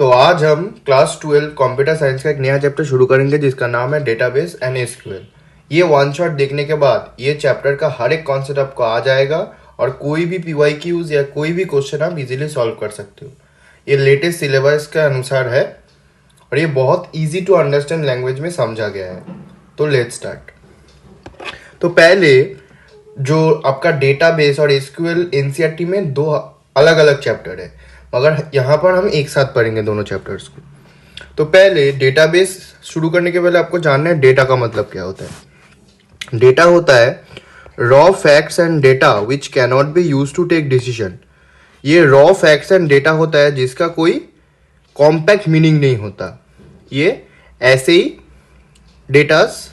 तो आज हम क्लास 12 कंप्यूटर साइंस का एक नया चैप्टर शुरू करेंगे जिसका नाम है डेटाबेस एंड एसक्यूएल। ये वन शॉट देखने के बाद ये चैप्टर का हर एक कॉन्सेप्ट आपको आ जाएगा और कोई भी पीवाईक्यूज या कोई भी क्वेश्चन आप इजीली सॉल्व कर सकते हो। ये लेटेस्ट सिलेबस के अनुसार है और ये बहुत इजी टू अंडरस्टैंड लैंग्वेज में समझा गया है। तो लेट्स स्टार्ट। तो पहले जो आपका डेटाबेस और एसक्यूएल एनसीईआरटी में दो अलग अलग चैप्टर है, मगर यहाँ पर हम एक साथ पढ़ेंगे दोनों चैप्टर्स को। तो पहले डेटाबेस शुरू करने के पहले आपको जानना है डेटा का मतलब क्या होता है। डेटा होता है raw facts and data which cannot be use to take decision. ये रॉ फैक्ट्स एंड डेटा होता है जिसका कोई कॉम्पैक्ट मीनिंग नहीं होता। ये ऐसे ही डेटास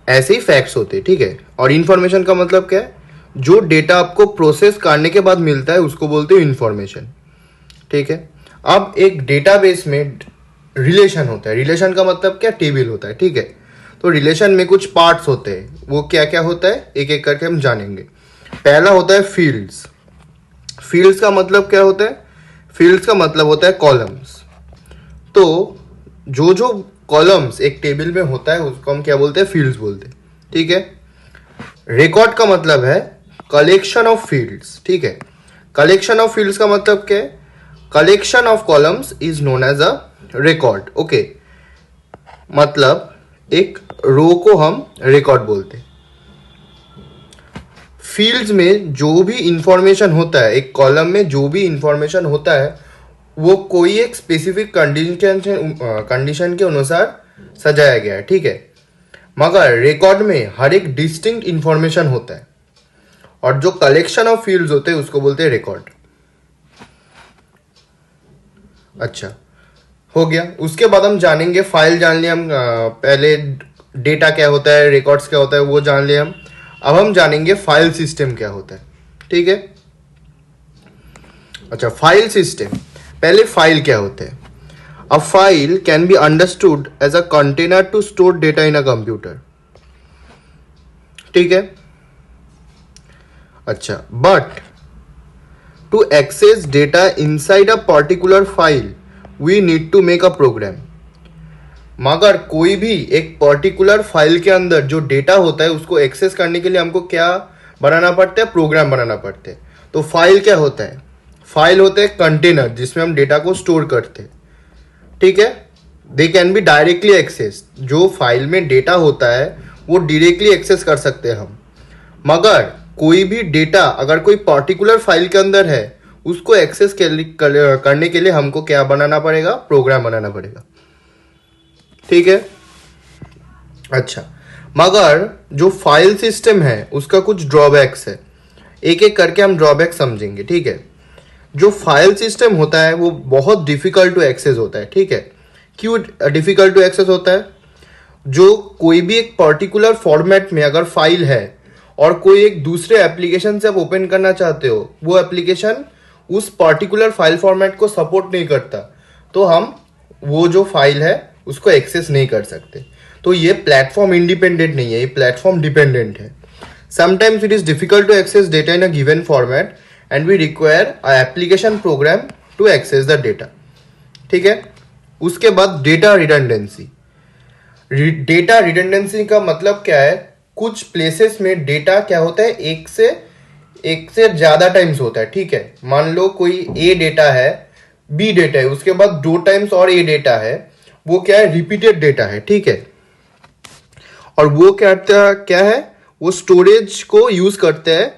ऐसे ही फैक्ट्स होते, ठीक है। और इंफॉर्मेशन का मतलब क्या है, जो डेटा आपको प्रोसेस करने के बाद मिलता है उसको बोलते हैं इंफॉर्मेशन, ठीक है। अब एक डेटाबेस में रिलेशन होता है। रिलेशन का मतलब क्या, टेबल होता है, ठीक है। तो रिलेशन में कुछ पार्ट्स होते हैं, वो क्या क्या होता है एक एक करके हम जानेंगे। पहला होता है फील्ड्स। फील्ड्स का मतलब क्या होता है, फील्ड्स का मतलब होता है कॉलम्स। तो जो जो कॉलम्स एक टेबल में होता है उसको हम क्या बोलते हैं, फील्ड्स बोलते हैं, ठीक है। रिकॉर्ड का मतलब है कलेक्शन ऑफ फील्ड्स, ठीक है। कलेक्शन ऑफ फील्ड्स का मतलब क्या है, collection of columns is known as a record, okay. मतलब एक रो को हम रिकॉर्ड बोलते हैं। फील्ड्स में जो भी इंफॉर्मेशन होता है, एक कॉलम में जो भी इंफॉर्मेशन होता है वो कोई एक स्पेसिफिक कंडीशन के अनुसार सजाया गया है, ठीक है। मगर रिकॉर्ड में हर एक डिस्टिंक्ट इंफॉर्मेशन होता है और जो कलेक्शन ऑफ फील्ड्स होते हैं उसको बोलते हैं रिकॉर्ड। अच्छा, हो गया। उसके बाद हम जानेंगे फाइल, जान लिया हम। पहले डेटा क्या होता है, रिकॉर्ड्स क्या होता है वो जान लिया हम। अब हम जानेंगे फाइल सिस्टम क्या होता है, ठीक है। अच्छा, फाइल सिस्टम। पहले फाइल क्या होता है। A file can be understood as a container to store data in a computer, ठीक है। अच्छा, but to access data inside a particular file we need to make a program। मगर कोई भी एक पर्टिकुलर फाइल के अंदर जो डेटा होता है उसको एक्सेस करने के लिए हमको क्या बनाना पड़ता है, प्रोग्राम बनाना पड़ता है। तो फाइल क्या होता है, फाइल होता है कंटेनर जिसमें हम डेटा को स्टोर करते हैं, ठीक है। They can be directly access. जो फाइल में डेटा होता है वो डायरेक्टली एक्सेस कर सकते हैं हम। मगर कोई भी डेटा अगर कोई पर्टिकुलर फाइल के अंदर है उसको एक्सेस करने के लिए हमको क्या बनाना पड़ेगा, प्रोग्राम बनाना पड़ेगा, ठीक है। अच्छा, मगर जो फाइल सिस्टम है उसका कुछ ड्रॉबैक्स है। एक एक करके हम ड्रॉबैक समझेंगे, ठीक है। जो फाइल सिस्टम होता है वो बहुत डिफिकल्ट टू एक्सेस होता है, ठीक है। क्यों डिफिकल्ट टू एक्सेस होता है, जो कोई भी एक पर्टिकुलर फॉर्मेट में अगर फाइल है और कोई एक दूसरे एप्लीकेशन से आप ओपन करना चाहते हो, वो एप्लीकेशन उस पर्टिकुलर फाइल फॉर्मेट को सपोर्ट नहीं करता, तो हम वो जो फाइल है उसको एक्सेस नहीं कर सकते। तो ये प्लेटफॉर्म इंडिपेंडेंट नहीं है, ये प्लेटफॉर्म डिपेंडेंट है। Sometimes it is difficult to access data in a given format and we require a application program to access the data, ठीक है। उसके बाद डेटा रिडंडेंसी। डेटा रिडंडेंसी का मतलब क्या है, कुछ प्लेसेस में डेटा क्या होता है, एक से ज्यादा टाइम्स होता है, ठीक है। मान लो कोई ए डेटा है, बी डेटा है, उसके बाद 2 टाइम्स और ए डेटा है, वो क्या है, रिपीटेड डेटा है, ठीक है। और वो क्या है, वो स्टोरेज को यूज करते हैं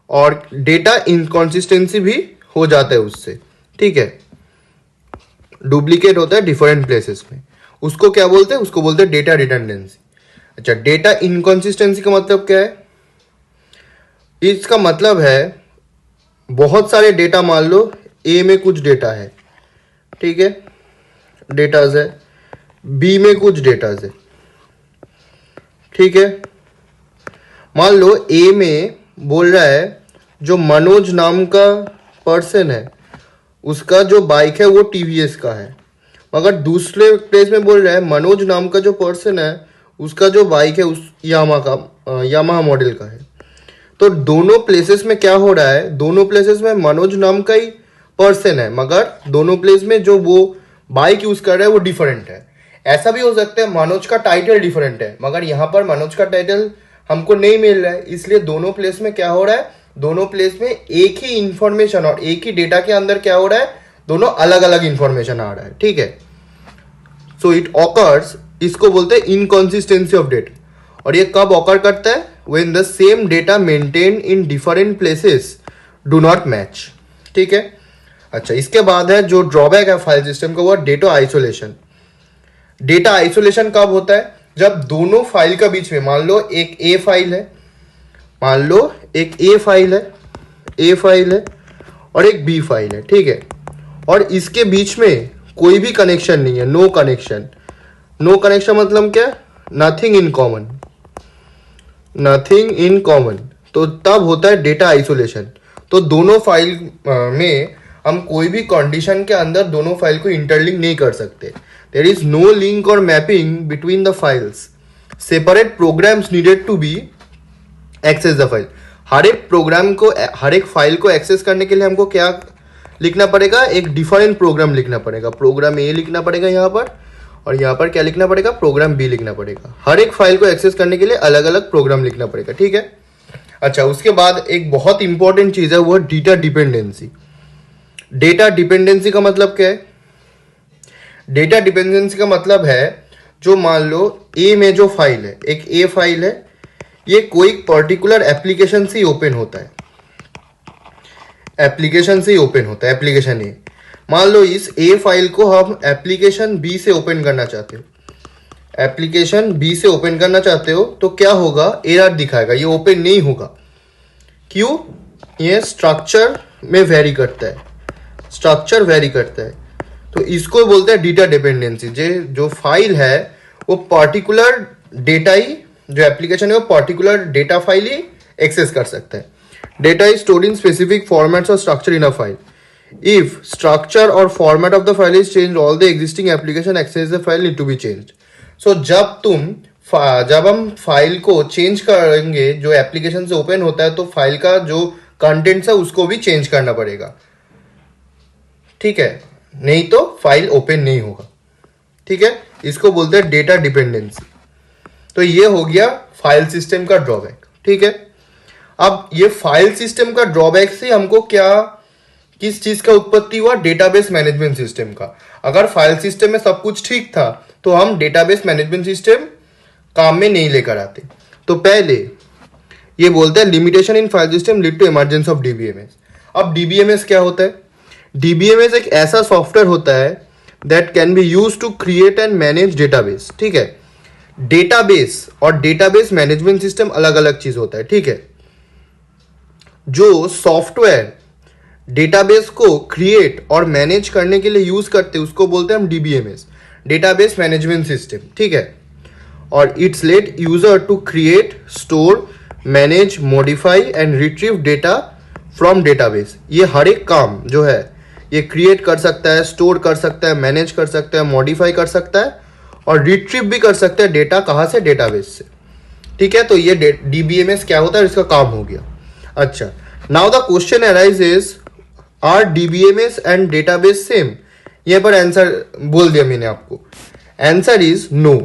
और डेटा इनकॉन्सिस्टेंसी भी हो जाता है उससे, ठीक है। डुप्लीकेट होता है डिफरेंट प्लेसेस में, उसको क्या बोलते हैं, उसको बोलते हैं डेटा रिडंडेंसी। अच्छा, डेटा इनकॉन्सिस्टेंसी का मतलब क्या है, इसका मतलब है बहुत सारे डेटा, मान लो ए में कुछ डेटा है, ठीक है, डेटाज है, बी में कुछ डेटाज है, ठीक है। मान लो ए में बोल रहा है जो मनोज नाम का पर्सन है उसका जो बाइक है वो टीवीएस का है, मगर दूसरे प्लेस में बोल रहा है मनोज नाम का जो पर्सन है उसका जो बाइक है उस यामाहा मॉडल का है। तो दोनों प्लेसेस में क्या हो रहा है, दोनों प्लेसेस में मनोज नाम का ही पर्सन है, मगर दोनों प्लेस में जो वो बाइक यूज कर रहा है वो डिफरेंट है। ऐसा भी हो सकता है मनोज का टाइटल डिफरेंट है, मगर यहाँ पर मनोज का टाइटल हमको नहीं मिल रहा है, इसलिए दोनों प्लेस में क्या हो रहा है, दोनों प्लेस में एक ही इंफॉर्मेशन और एक ही डेटा के अंदर क्या हो रहा है, दोनों अलग अलग इंफॉर्मेशन आ रहा है। ठीक है, सो इट ऑकर्स, इसको बोलते हैं इनकॉन्सिस्टेंसी ऑफ डेटा। और ये कब ऑकर करता है, when the same data maintain in different places do not match. ठीक है, अच्छा इसके बाद है जो ड्रॉबैक है फाइल सिस्टम का, वो डेटा आइसोलेशन। डेटा आइसोलेशन कब होता है, जब दोनों फाइल का बीच में, मान लो एक ए फाइल है, मान लो एक ए फाइल है और एक बी फाइल है। ठीक है, और इसके बीच में कोई भी कनेक्शन नहीं है, नो कनेक्शन। नो कनेक्शन मतलब क्या, nothing in common, nothing in common. तो तब होता है डेटा आइसोलेशन। तो दोनों फाइल में हम कोई भी कंडीशन के अंदर दोनों फाइल को इंटरलिंक नहीं कर सकते। देयर इज नो लिंक और mapping between the files. Separate programs needed to be access the file. हर एक प्रोग्राम को, हर एक फाइल को एक्सेस करने के लिए हमको क्या लिखना पड़ेगा, एक डिफरेंट प्रोग्राम लिखना पड़ेगा। प्रोग्राम ए लिखना पड़ेगा यहाँ पर, और यहाँ पर क्या लिखना पड़ेगा, प्रोग्राम बी लिखना पड़ेगा। हर एक फाइल को एक्सेस करने के लिए अलग अलग प्रोग्राम लिखना पड़ेगा। ठीक है, अच्छा उसके बाद एक बहुत इंपॉर्टेंट चीज है, वो डेटा डिपेंडेंसी। डेटा डिपेंडेंसी का मतलब क्या है, डेटा डिपेंडेंसी का मतलब है, जो मान लो ए में जो फाइल है, एक ए फाइल है, ये कोई पर्टिकुलर एप्लीकेशन से ओपन होता है, एप्लीकेशन से ओपन होता है, एप्लीकेशन ए। मान लो इस ए फाइल को हम एप्लीकेशन बी से ओपन करना चाहते हो, एप्लीकेशन बी से ओपन करना चाहते हो, तो क्या होगा, एरर दिखाएगा, ये ओपन नहीं होगा। क्यों, ये स्ट्रक्चर में वेरी करता है, स्ट्रक्चर वेरी करता है। तो इसको बोलते हैं डेटा डिपेंडेंसी। जो फाइल है वो पर्टिकुलर डेटा ही, जो एप्लीकेशन है वो पर्टिकुलर डेटा फाइल ही एक्सेस कर सकता है। Data is stored in specific formats और structure in a file. If structure और format of the file is change, all the existing application access the file need to be changed. So जब हम file को change करेंगे, जो application से open होता है, तो फाइल का जो कंटेंट्स है उसको भी चेंज करना पड़ेगा। ठीक है, नहीं तो फाइल ओपन नहीं होगा। ठीक है, इसको बोलते हैं डेटा डिपेंडेंसी। तो ये हो गया फाइल सिस्टम का ड्रॉबैक। ठीक है, अब ये फाइल सिस्टम का ड्रॉबैक से हमको क्या, किस चीज का उत्पत्ति हुआ, डेटाबेस मैनेजमेंट सिस्टम का। अगर फाइल सिस्टम में सब कुछ ठीक था तो हम डेटाबेस मैनेजमेंट सिस्टम काम में नहीं लेकर आते। तो पहले ये बोलते हैं limitation in file system lead to emergence of DBMS. अब डीबीएमएस क्या होता है, डीबीएमएस एक ऐसा सॉफ्टवेयर होता है that can be use to create and manage database. ठीक है, डेटाबेस और डेटाबेस मैनेजमेंट सिस्टम अलग अलग चीज होता है। ठीक है, जो सॉफ्टवेयर डेटाबेस को क्रिएट और मैनेज करने के लिए यूज करते हैं उसको बोलते हैं हम डीबीएमएस, डेटाबेस मैनेजमेंट सिस्टम। ठीक है, और it's let user to create, store, manage, modify and retrieve data from database. ये हर एक काम जो है ये क्रिएट कर सकता है, स्टोर कर सकता है, मैनेज कर सकता है, मॉडिफाई कर सकता है और रिट्रीव भी कर सकता है डेटा, कहाँ से, डेटाबेस से। ठीक है, तो ये डीबीएमएस क्या होता है, इसका काम हो गया। अच्छा, now the question arises, are DBMS and database same? ये पर आंसर बोल दिया मैंने आपको। Answer is no.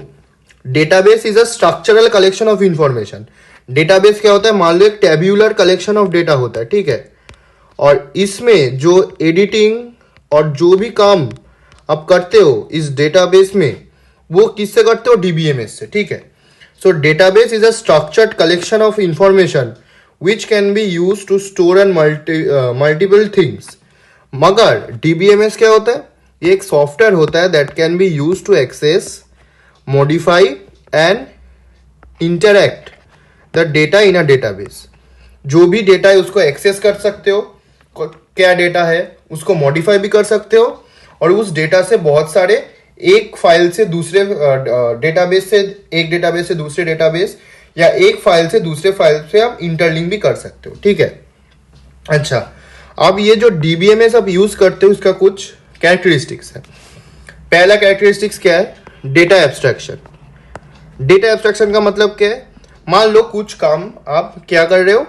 Database is a structural collection of information. Database क्या होता है, मान लो एक टेब्यूलर कलेक्शन ऑफ डेटा होता है। ठीक है, और इसमें जो एडिटिंग और जो भी काम आप करते हो इस डेटाबेस में, वो किससे करते हो, डीबीएमएस से। ठीक है, सो database is a structured collection of information which can be used to store and multiple things। मगर DBMS क्या होता है, ये एक सॉफ्टवेयर होता है that can be used to access, modify and interact the data in a database। जो भी डेटा है उसको एक्सेस कर सकते हो, क्या डेटा है उसको मॉडिफाई भी कर सकते हो, और उस डेटा से बहुत सारे, एक फाइल से दूसरे डेटाबेस से, एक डेटाबेस से दूसरे डेटाबेस, या एक फाइल से दूसरे फाइल से आप इंटरलिंक भी कर सकते हो। ठीक है, अच्छा अब ये जो डीबीएमएस आप यूज करते हो इसका कुछ कैरेक्टरिस्टिक्स है। पहला कैरेक्टरिस्टिक्स क्या है, डेटा एब्स्ट्रैक्शन। डेटा एब्स्ट्रैक्शन का मतलब क्या है, मान लो कुछ काम आप क्या कर रहे हो,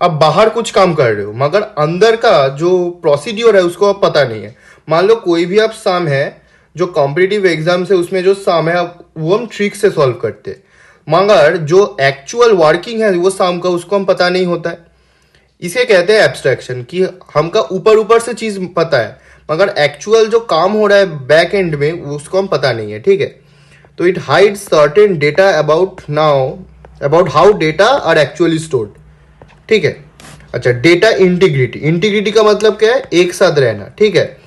आप बाहर कुछ काम कर रहे हो मगर अंदर का जो प्रोसीड्योर है उसको आप पता नहीं है। मान लो कोई भी आप सम है जो कॉम्पिटिटिव एग्जाम से उसमें जो सम है वो हम ट्रिक से सॉल्व करते हैं, मगर जो एक्चुअल वर्किंग है वो सम का उसको हम पता नहीं होता है। इसे कहते हैं एब्स्ट्रैक्शन, कि हमका ऊपर ऊपर से चीज पता है मगर एक्चुअल जो काम हो रहा है बैक एंड में उसको हम पता नहीं है। ठीक है, तो it hides certain data about how data are actually stored. ठीक है। अच्छा, डेटा इंटीग्रिटी, इंटीग्रिटी का मतलब क्या है? एक साथ रहना। ठीक है,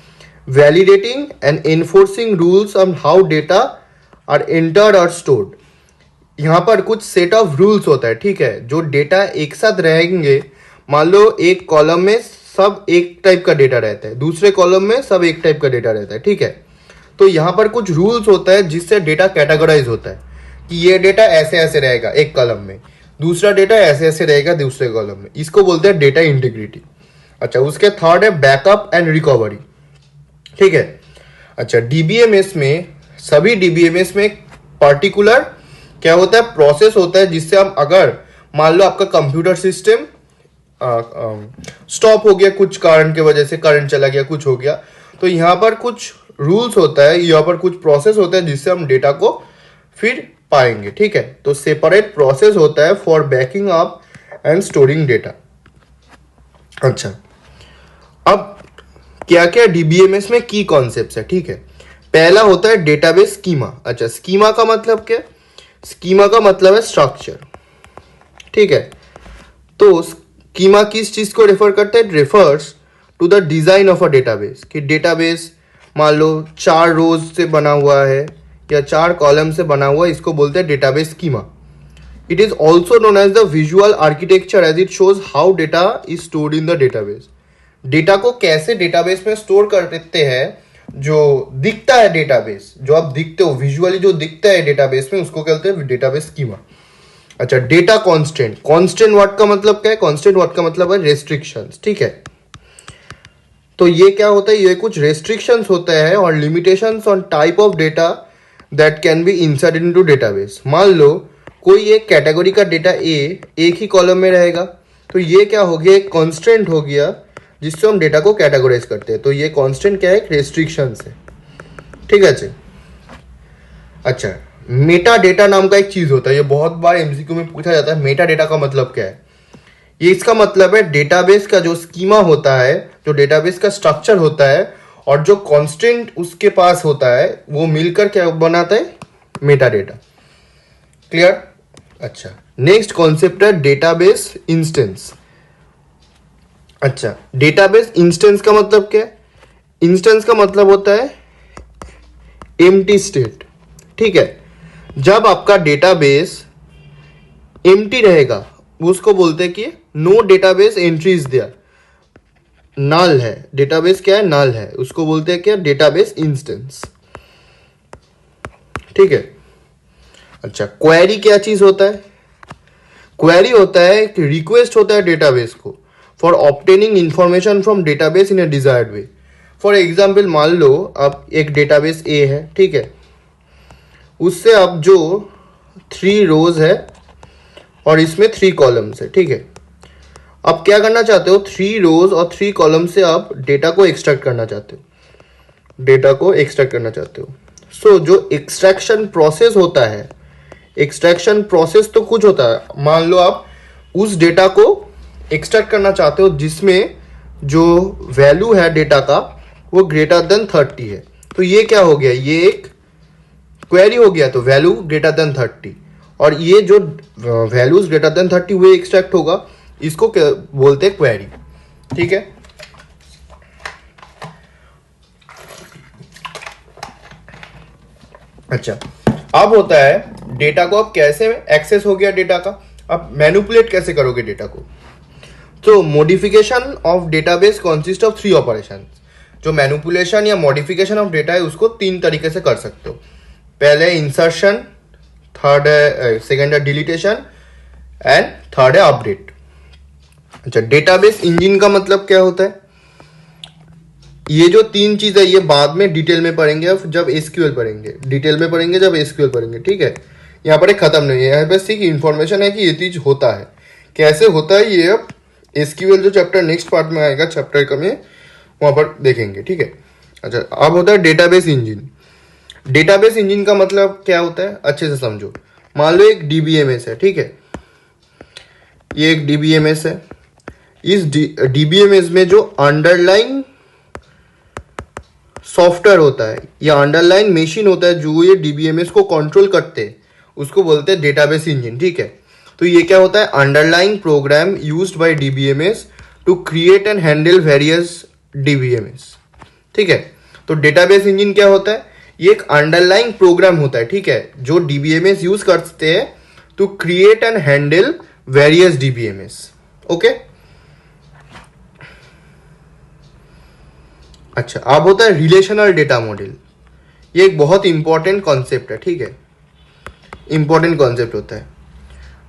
validating and enforcing rules on how data are entered और स्टोर्ड। यहाँ पर कुछ सेट ऑफ रूल्स होता है। ठीक है, जो डेटा एक साथ रहेंगे, मान लो एक कॉलम में सब एक टाइप का डेटा रहता है, दूसरे कॉलम में सब एक टाइप का डेटा रहता है। ठीक है, तो यहाँ पर कुछ रूल्स होता है जिससे डेटा कैटेगराइज होता है कि ये डेटा ऐसे ऐसे रहेगा एक कॉलम में, दूसरा डेटा ऐसे ऐसे रहेगा दूसरे कॉलम में। इसको बोलते हैं डेटा इंटीग्रिटी। अच्छा, उसके थर्ड है बैकअप एंड रिकवरी। ठीक है। अच्छा, डीबीएमएस में, सभी डीबीएमएस में पर्टिकुलर क्या होता है? प्रोसेस होता है जिससे हम, अगर मान लो आपका कंप्यूटर सिस्टम स्टॉप हो गया कुछ कारण की वजह से, करंट चला गया, कुछ हो गया, तो यहाँ पर कुछ रूल्स होता है, यहाँ पर कुछ प्रोसेस होता है जिससे हम डेटा को फिर पाएंगे। ठीक है, तो सेपरेट प्रोसेस होता है for banking up and storing data. अच्छा, अब क्या क्या डीबीएमएस में की कॉन्सेप्ट्स है? ठीक है, पहला होता है डेटाबेस स्कीमा। अच्छा, स्कीमा का मतलब क्या? स्कीमा का मतलब है स्ट्रक्चर। ठीक है, तो स्कीमा किस चीज को रेफर करता है? Refers to the design of a database, कि डेटाबेस मान लो 4 रोज से बना हुआ है या 4 कॉलम से बना हुआ है, इसको बोलते हैं database schema. It is also known as the visual architecture as it shows how data is stored in the database. Data को कैसे डेटाबेस में स्टोर करते हैं, जो दिखता है डेटाबेस, जो आप दिखते हो विजुअली, जो दिखता है डेटाबेस में, उसको कहते हैं डेटाबेस स्कीमा। अच्छा, डेटा कांस्टेंट, कांस्टेंट वर्ड का मतलब क्या है? कांस्टेंट वर्ड का मतलब है रेस्ट्रिक्शंस। ठीक है, तो ये क्या होता है? ये कुछ रेस्ट्रिक्शंस होते हैं और limitations on type of data that can be inserted into database. मान लो कोई एक कैटेगरी का डेटा एक ही कॉलम में रहेगा, तो ये क्या हो गया? एक कांस्टेंट हो गया जिससे हम डेटा को कैटेगराइज करते हैं। तो ये कांस्टेंट क्या है? एक रेस्ट्रिक्शंस है। ठीक है जी। अच्छा, मेटा डेटा नाम का एक चीज होता है, ये बहुत बार एमसीक्यू में पूछा जाता है। मेटा डेटा का मतलब क्या है? ये इसका मतलब है डेटाबेस का जो स्कीमा होता है, जो डेटाबेस का स्ट्रक्चर होता है और जो कांस्टेंट उसके पास होता है, वो मिलकर क्या बनाता है? Meta data. क्लियर? अच्छा, नेक्स्ट कॉन्सेप्ट है डेटाबेस इंस्टेंस। अच्छा, डेटाबेस इंस्टेंस का मतलब क्या है? इंस्टेंस का मतलब होता है एम्प्टी स्टेट। ठीक है, जब आपका डेटाबेस एम्प्टी रहेगा उसको बोलते हैं कि no database entry is there, null है, डेटाबेस क्या है? नल है, उसको बोलते हैं क्या? Database instance. ठीक है। अच्छा, क्वेरी क्या चीज होता है? क्वेरी होता है कि रिक्वेस्ट होता है डेटाबेस को for obtaining information from database in A desired way. For example, मान लो आप एक डेटाबेस ए है, ठीक है, उससे आप जो 3 रोज है और इसमें 3 कॉलम्स है। ठीक है, आप क्या करना चाहते हो? 3 रोज और 3 कॉलम से आप डेटा को एक्सट्रैक्ट करना चाहते हो, डेटा को एक्सट्रैक्ट करना चाहते हो। सो जो एक्सट्रैक्शन प्रोसेस होता है, एक्सट्रैक्शन प्रोसेस तो कुछ होता है, मान लो आप उस डेटा को एक्सट्रैक्ट करना चाहते हो जिसमें जो वैल्यू है डेटा का वो ग्रेटर देन 30 है, तो ये क्या हो गया? ये एक क्वेरी हो गया, तो वैल्यू ग्रेटर देन 30, और ये जो वैल्यूज ग्रेटर देन 30 वो एक्सट्रैक्ट होगा, इसको क्या बोलते हैं? क्वेरी। ठीक है। अच्छा, अब होता है डेटा को अब कैसे एक्सेस हो गया डेटा का, अब मैनिपुलेट कैसे करोगे डेटा को? तो modification of database consist of 3 operation. जो मैनिपुलेशन या मॉडिफिकेशन ऑफ डेटा है उसको 3 तरीके से कर सकते हो। पहले इंसर्शन, थर्ड है, सेकेंड है डिलीटेशन एंड थर्ड है अपडेट। अच्छा, डेटाबेस इंजन का मतलब क्या होता है? ये जो 3 चीज है ये बाद में डिटेल में पढ़ेंगे, अब जब एसक्यूएल पढ़ेंगे, डिटेल में पढ़ेंगे जब एसक्यूएल पढ़ेंगे। ठीक है, यहाँ पर एक खत्म नहीं है, यहाँ पर सिर्फ इंफॉर्मेशन है कि ये चीज होता है, कैसे होता है ये अब एसक्यूएल जो चैप्टर नेक्स्ट पार्ट में आएगा चैप्टर का में वहां पर देखेंगे, ठीक है। अच्छा, अब होता है डेटाबेस इंजन। डेटाबेस इंजन का मतलब क्या होता है अच्छे से समझो। मान लो एक डीबीएमएस है, ठीक है, ये एक डीबीएमएस है। इस डीबीएमएस में जो अंडरलाइन सॉफ्टवेयर होता है या अंडरलाइन मशीन होता है जो ये डीबीएमएस को कंट्रोल करते हैं, उसको बोलते हैं डेटाबेस इंजन, ठीक है। तो ये क्या होता है, underline program used by DBMS to create and handle various DBMS, ठीक है। तो डेटाबेस इंजन क्या होता है, ये एक अंडरलाइन प्रोग्राम होता है, ठीक है, जो डीबीएमएस यूज करते हैं to create and handle various DBMS, okay. अच्छा, अब होता है रिलेशनल डेटा मॉडल। ये एक बहुत इंपॉर्टेंट कॉन्सेप्ट है, ठीक है, इंपॉर्टेंट कॉन्सेप्ट होता है।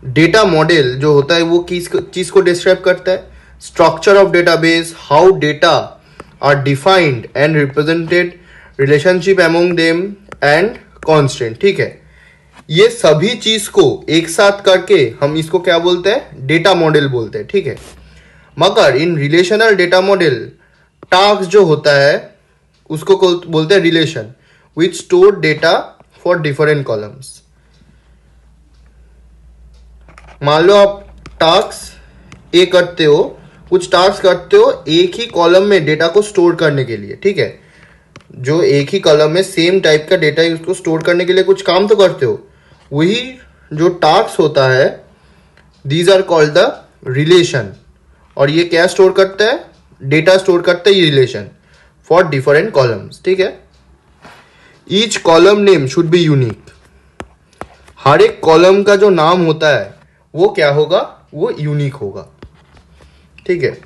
डेटा मॉडल जो होता है वो किस चीज को डिस्क्राइब करता है, structure of database, how data are defined and represented, relationship among them and constant, ठीक है। ये सभी चीज को एक साथ करके हम इसको क्या बोलते हैं, डेटा मॉडल बोलते हैं, ठीक है। मगर इन रिलेशनल डेटा मॉडल टास्क जो होता है उसको बोलते हैं relation which store data for different columns. मान लो आप टास्क ए करते हो, कुछ टास्क करते हो एक ही कॉलम में डेटा को स्टोर करने के लिए, ठीक है, जो एक ही कॉलम में सेम टाइप का डेटा है उसको स्टोर करने के लिए कुछ काम तो करते हो, वही जो टास्क होता है these are called the relation. और ये क्या स्टोर करता है, डेटा स्टोर करता है ये रिलेशन फॉर डिफरेंट कॉलम्स, ठीक है। Each column name should be unique. हर एक कॉलम का जो नाम होता है वो क्या होगा, वो यूनिक होगा, ठीक है।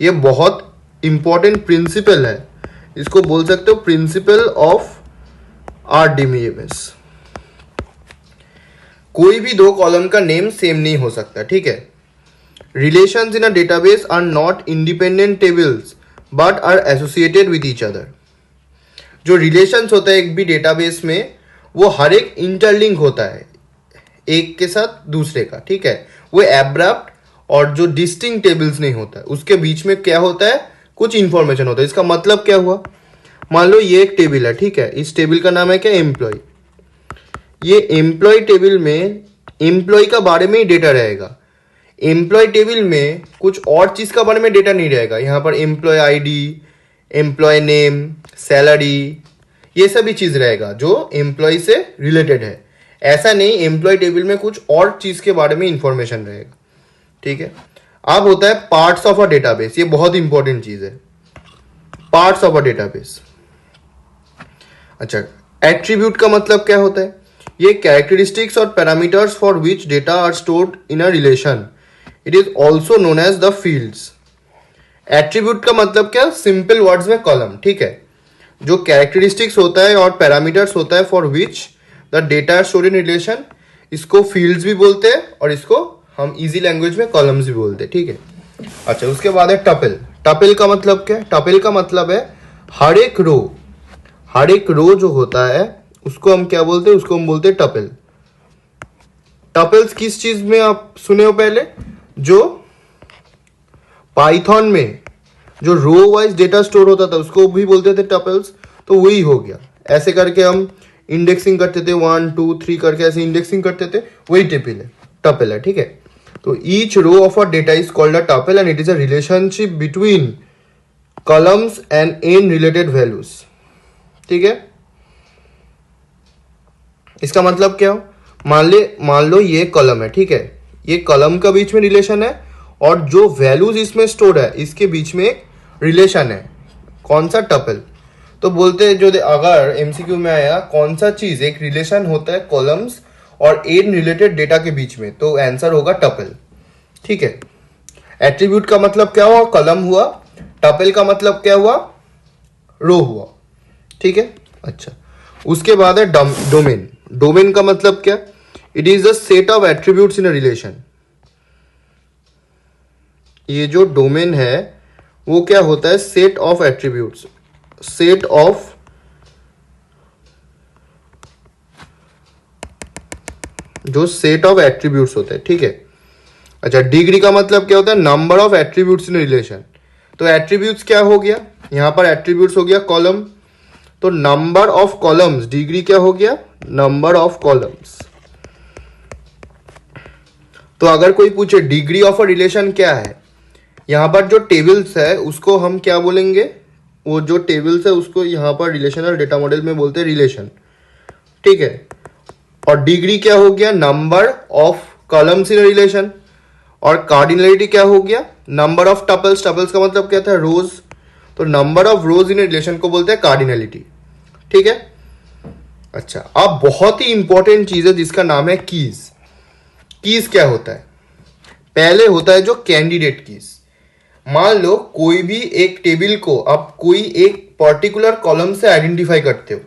ये बहुत इंपॉर्टेंट प्रिंसिपल है, इसको बोल सकते हो प्रिंसिपल ऑफ आरडीबीएमएस। कोई भी दो कॉलम का नेम सेम नहीं हो सकता, ठीक है। Relations in a database are not independent tables but are associated with each other. जो रिलेशंस होता है एक भी डेटाबेस में वो हर एक इंटरलिंक होता है एक के साथ दूसरे का, ठीक है। वो एब्रप्ट और जो डिस्टिंक्ट टेबल्स नहीं होता है, उसके बीच में क्या होता है, कुछ इंफॉर्मेशन होता है। इसका मतलब क्या हुआ, मान लो ये एक टेबल है, ठीक है, इस टेबल का नाम है क्या, एम्प्लॉय। ये एम्प्लॉय टेबल में एम्प्लॉय का बारे में ही डेटा रहेगा। एम्प्लॉय टेबल में कुछ और चीज का बारे में डेटा नहीं रहेगा। यहाँ पर employee ID, employee name, salary, ये सभी चीज रहेगा जो एम्प्लॉय से रिलेटेड है। ऐसा नहीं एम्प्लॉय टेबल में कुछ और चीज के बारे में इंफॉर्मेशन रहेगा, ठीक है। अब होता है पार्ट्स ऑफ अ डेटाबेस। ये बहुत इंपॉर्टेंट चीज है, पार्ट्स ऑफ अ डेटाबेस। अच्छा, एट्रीब्यूट का मतलब क्या होता है, ये कैरेक्टरिस्टिक्स और parameters for which data are stored in a relation. It is also known as the fields. Attribute का मतलब क्या, सिंपल वर्ड्स में कॉलम, ठीक है। जो कैरेक्टरिस्टिक्स होता है और पैरामीटर्स होता है for which the data are stored in relation, इसको फील्ड्स भी बोलते हैं और इसको हम इजी लैंग्वेज में कॉलम्स भी बोलते हैं, ठीक है। अच्छा, उसके बाद है टपल। टपल का मतलब क्या है, टपल का मतलब है हर एक रो, हर एक रो जो होता है उसको हम क्या बोलते हैं, उसको हम बोलते हैं टपल। टपल्स किस चीज में आप सुने हो पहले, जो पाइथन में जो रो वाइज डेटा स्टोर होता था उसको भी बोलते थे टपल्स। तो वही हो गया, ऐसे करके हम इंडेक्सिंग करते थे 1 2 3 करके ऐसे इंडेक्सिंग करते थे, वही टपल है, ठीक है। तो each row of a data is called a tuple and it is a relationship between columns and an related values, ठीक है। इसका मतलब क्या हो, मान लो ये कॉलम है, ठीक है, ये कॉलम का बीच में रिलेशन है और जो वैल्यूज इसमें स्टोर्ड है इसके बीच में एक रिलेशन है, कौन सा, टपल। तो बोलते हैं जो अगर एमसीक्यू में आया कौन सा चीज एक रिलेशन होता है कॉलम्स और एन रिलेटेड डेटा के बीच में, तो आंसर होगा टपल, ठीक है। एट्रीब्यूट का मतलब क्या हुआ, कॉलम हुआ। टपल का मतलब क्या हुआ, रो हुआ, ठीक है। अच्छा, उसके बाद है डोमेन। डोमेन का मतलब क्या, it is the set of attributes in a relation. ये जो डोमेन है वो क्या होता है, set of attributes, set of जो सेट ऑफ एट्रीब्यूट्स होते हैं, ठीक है। अच्छा, डिग्री का मतलब क्या होता है? Number of attributes in relation. तो एट्रीब्यूट्स क्या हो गया? यहाँ पर एट्रीब्यूट्स हो गया कॉलम, तो नंबर ऑफ कॉलम्स, डिग्री क्या हो गया? Number of columns. तो अगर कोई पूछे डिग्री ऑफ अ रिलेशन क्या है, यहाँ पर जो टेबल्स है उसको हम क्या बोलेंगे? वो जो टेबल्स है उसको यहाँ पर रिलेशनल डेटा मॉडल में बोलते हैं रिलेशन, ठीक है। और डिग्री क्या हो गया? Number of columns in relation. और कार्डिनलिटी क्या हो गया? Number of tuples. टपल्स का मतलब क्या था? रोज। तो number of rows in relation को बोलते हैं कार्डिनलिटी, ठीक है। अच्छा, अब बहुत ही इंपॉर्टेंट चीज है जिसका नाम है कीज। कीज क्या होता है? पहले होता है जो कैंडिडेट कीज। मान लो कोई भी एक टेबल को आप कोई एक पर्टिकुलर कॉलम से आइडेंटिफाई करते हो,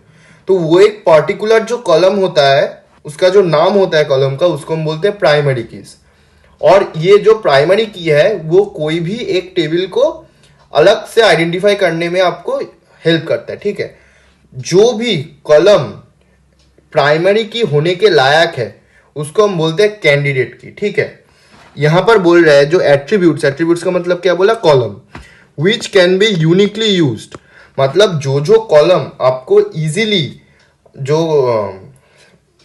तो वो एक पर्टिकुलर जो कॉलम होता है उसका जो नाम होता है कॉलम का, उसको हम बोलते हैं प्राइमरी कीज। और ये जो प्राइमरी की है वो कोई भी एक टेबल को अलग से आइडेंटिफाई करने में आपको हेल्प करता है, ठीक है। जो भी कॉलम प्राइमरी की होने के लायक है उसको हम बोलते हैं कैंडिडेट की, ठीक है। यहां पर बोल रहा है जो एट्रीब्यूट्स, एट्रीब्यूट्स का मतलब क्या बोला? Column which can be uniquely used. मतलब जो जो कॉलम आपको इजीली जो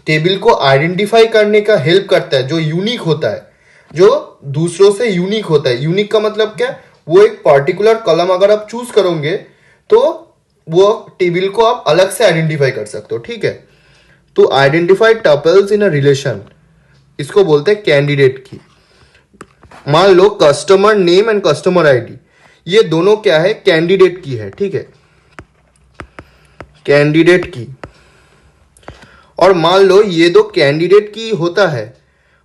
टेबल को आइडेंटिफाई करने का हेल्प करता है, जो यूनिक होता है, जो दूसरों से यूनिक होता है। यूनिक का मतलब क्या? वो एक पर्टिकुलर कॉलम अगर आप चूज करोगे तो वो टेबल को आप अलग से आइडेंटिफाई कर सकते हो, ठीक है। तो identify tuples in a relation, इसको बोलते हैं कैंडिडेट की। मान लो customer name and customer ID, ये दोनों क्या है? कैंडिडेट की है, ठीक है, कैंडिडेट की। और मान लो ये दो कैंडिडेट की होता है,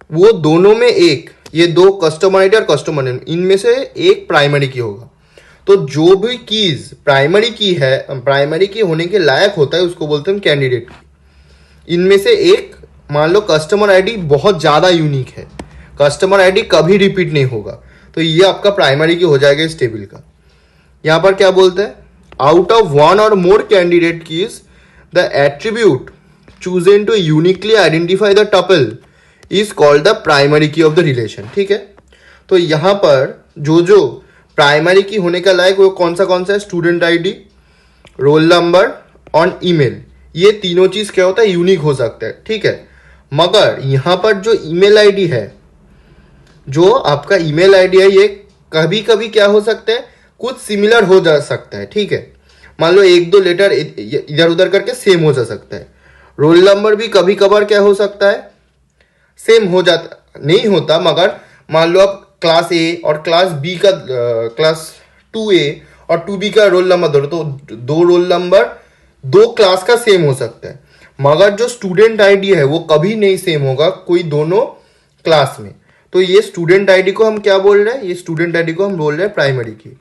वो दोनों में एक, ये दो कस्टमर आईडी और कस्टमर नेम, इनमें से एक प्राइमरी की होगा। तो जो भी कीज प्राइमरी की है, प्राइमरी की होने के लायक होता है, उसको बोलते हैं कैंडिडेट की। इनमें से एक, मान लो कस्टमर आईडी बहुत ज्यादा यूनिक है, कस्टमर आईडी कभी रिपीट नहीं होगा, तो ये आपका प्राइमरी की हो जाएगा इस टेबल का। यहां पर क्या बोलते हैं? आउट ऑफ वन और more candidate keys the attribute chosen to uniquely identify the tuple is called the primary key of the relation, ठीक है। तो यहां पर जो जो प्राइमरी की होने का लायक वो कौन सा है? स्टूडेंट आईडी, रोल नंबर और ईमेल, ये तीनों चीज क्या होता है? यूनिक हो सकता है, ठीक है। मगर यहां पर जो ईमेल आईडी है, जो आपका ईमेल आईडी है, ये कभी कभी क्या हो सकता है? कुछ सिमिलर हो जा सकता है, ठीक है। मान लो एक दो लेटर इधर उधर करके सेम हो जा सकता है। रोल नंबर भी कभी कभार क्या हो सकता है? सेम हो जाता, नहीं होता, मगर मान लो आप क्लास ए और क्लास बी का, क्लास 2A और 2B का रोल नंबर दो, तो दो रोल नंबर दो क्लास का सेम हो सकता है। मगर जो स्टूडेंट आईडी है वो कभी नहीं सेम होगा कोई दोनों क्लास में। तो ये स्टूडेंट आईडी को हम क्या बोल रहे हैं? ये स्टूडेंट आईडी को हम बोल रहे हैं प्राइमरी की।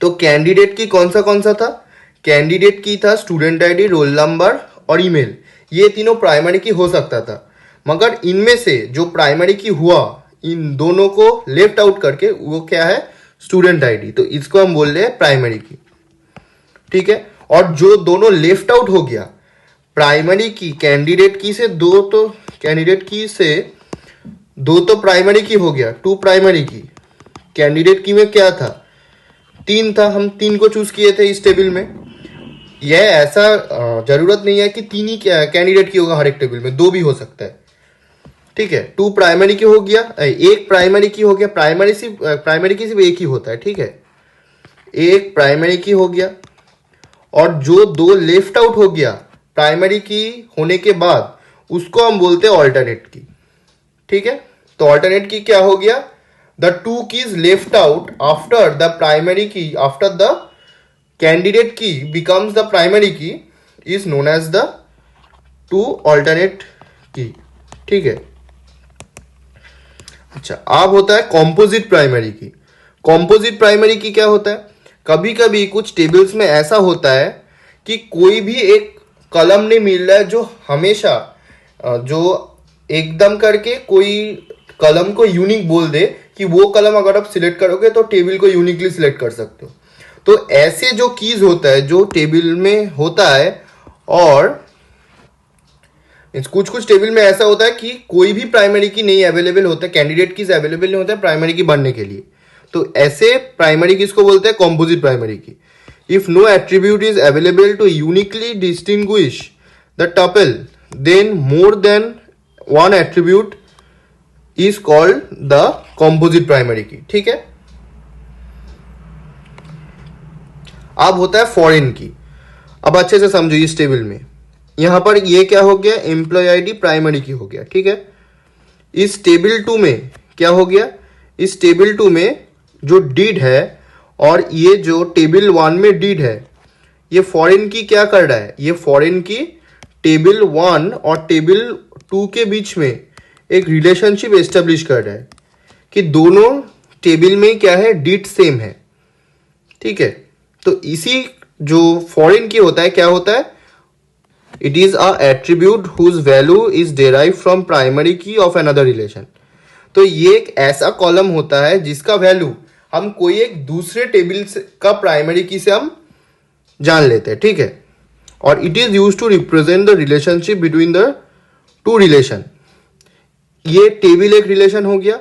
तो कैंडिडेट की कौन सा था? कैंडिडेट की था स्टूडेंट आईडी, रोल नंबर और ईमेल, ये तीनों प्राइमरी की हो सकता था। मगर इनमें से जो प्राइमरी की हुआ, इन दोनों को लेफ्ट आउट करके, वो क्या है? Student ID. तो इसको हम बोल रहे हैं प्राइमरी की, ठीक है। और जो दोनों लेफ्ट आउट हो गया, प्राइमरी की कैंडिडेट की से दो, तो कैंडिडेट की से दो तो प्राइमरी की हो गया, 2 प्राइमरी की। कैंडिडेट की में क्या था? 3 था, हम 3 को चूज किए थे इस टेबल में। यह ऐसा जरूरत नहीं है कि 3 ही कैंडिडेट की होगा हर एक टेबल में, 2 भी हो सकता है, ठीक है। 2 प्राइमरी की हो गया, एक प्राइमरी की हो गया, प्राइमरी की सिर्फ एक ही होता है, ठीक है, एक प्राइमरी की हो गया। और जो 2 लेफ्ट आउट हो गया प्राइमरी की होने के बाद, उसको हम बोलते हैं ऑल्टरनेट की, ठीक है। तो ऑल्टरनेट की क्या हो गया? The 2 keys left out after the primary key, after the candidate key becomes the primary key is known as the 2 alternate key, ठीक है। अच्छा, अब होता है कॉम्पोजिट प्राइमरी की। कॉम्पोजिट प्राइमरी की क्या होता है? कभी कभी कुछ टेबल्स में ऐसा होता है कि कोई भी एक कॉलम नहीं मिल रहा है जो हमेशा जो एकदम करके कोई कॉलम को यूनिक बोल दे कि वो कॉलम अगर आप सिलेक्ट करोगे तो टेबल को यूनिकली सिलेक्ट कर सकते हो। तो ऐसे जो कीज होता है जो टेबल में होता है, और कुछ कुछ टेबल में ऐसा होता है कि कोई भी प्राइमरी की नहीं अवेलेबल होता है, कैंडिडेट कीज अवेलेबल नहीं होता है प्राइमरी की बनने के लिए, तो ऐसे प्राइमरी कीज को बोलते हैं composite primary key. If no attribute is available to uniquely distinguish the tuple, then more than one attribute is called the composite primary key. ठीक है, अब होता है फॉरेन की। अब अच्छे से समझो इस टेबल में, यहां पर ये क्या हो गया, एम्प्लॉय आईडी प्राइमरी की हो गया। ठीक है, इस टेबल 2 में क्या हो गया, इस टेबल 2 में जो डीड है और ये जो टेबल 1 में डीड है, ये फॉरेन की क्या कर रहा है, ये फॉरेन की टेबल 1 और टेबल 2 के बीच में एक रिलेशनशिप एस्टेब्लिश कर रहा है कि दोनों टेबल में क्या है, डीड सेम है। ठीक है, तो इसी जो फॉरेन की होता है क्या होता है, it is a attribute whose value is derive from primary key of another relation. तो ये एक ऐसा कॉलम होता है जिसका वैल्यू हम कोई एक दूसरे टेबल का प्राइमरी की से हम जान लेते हैं। ठीक है, और it is use to represent the relationship between the two relation. ये टेबल एक रिलेशन हो गया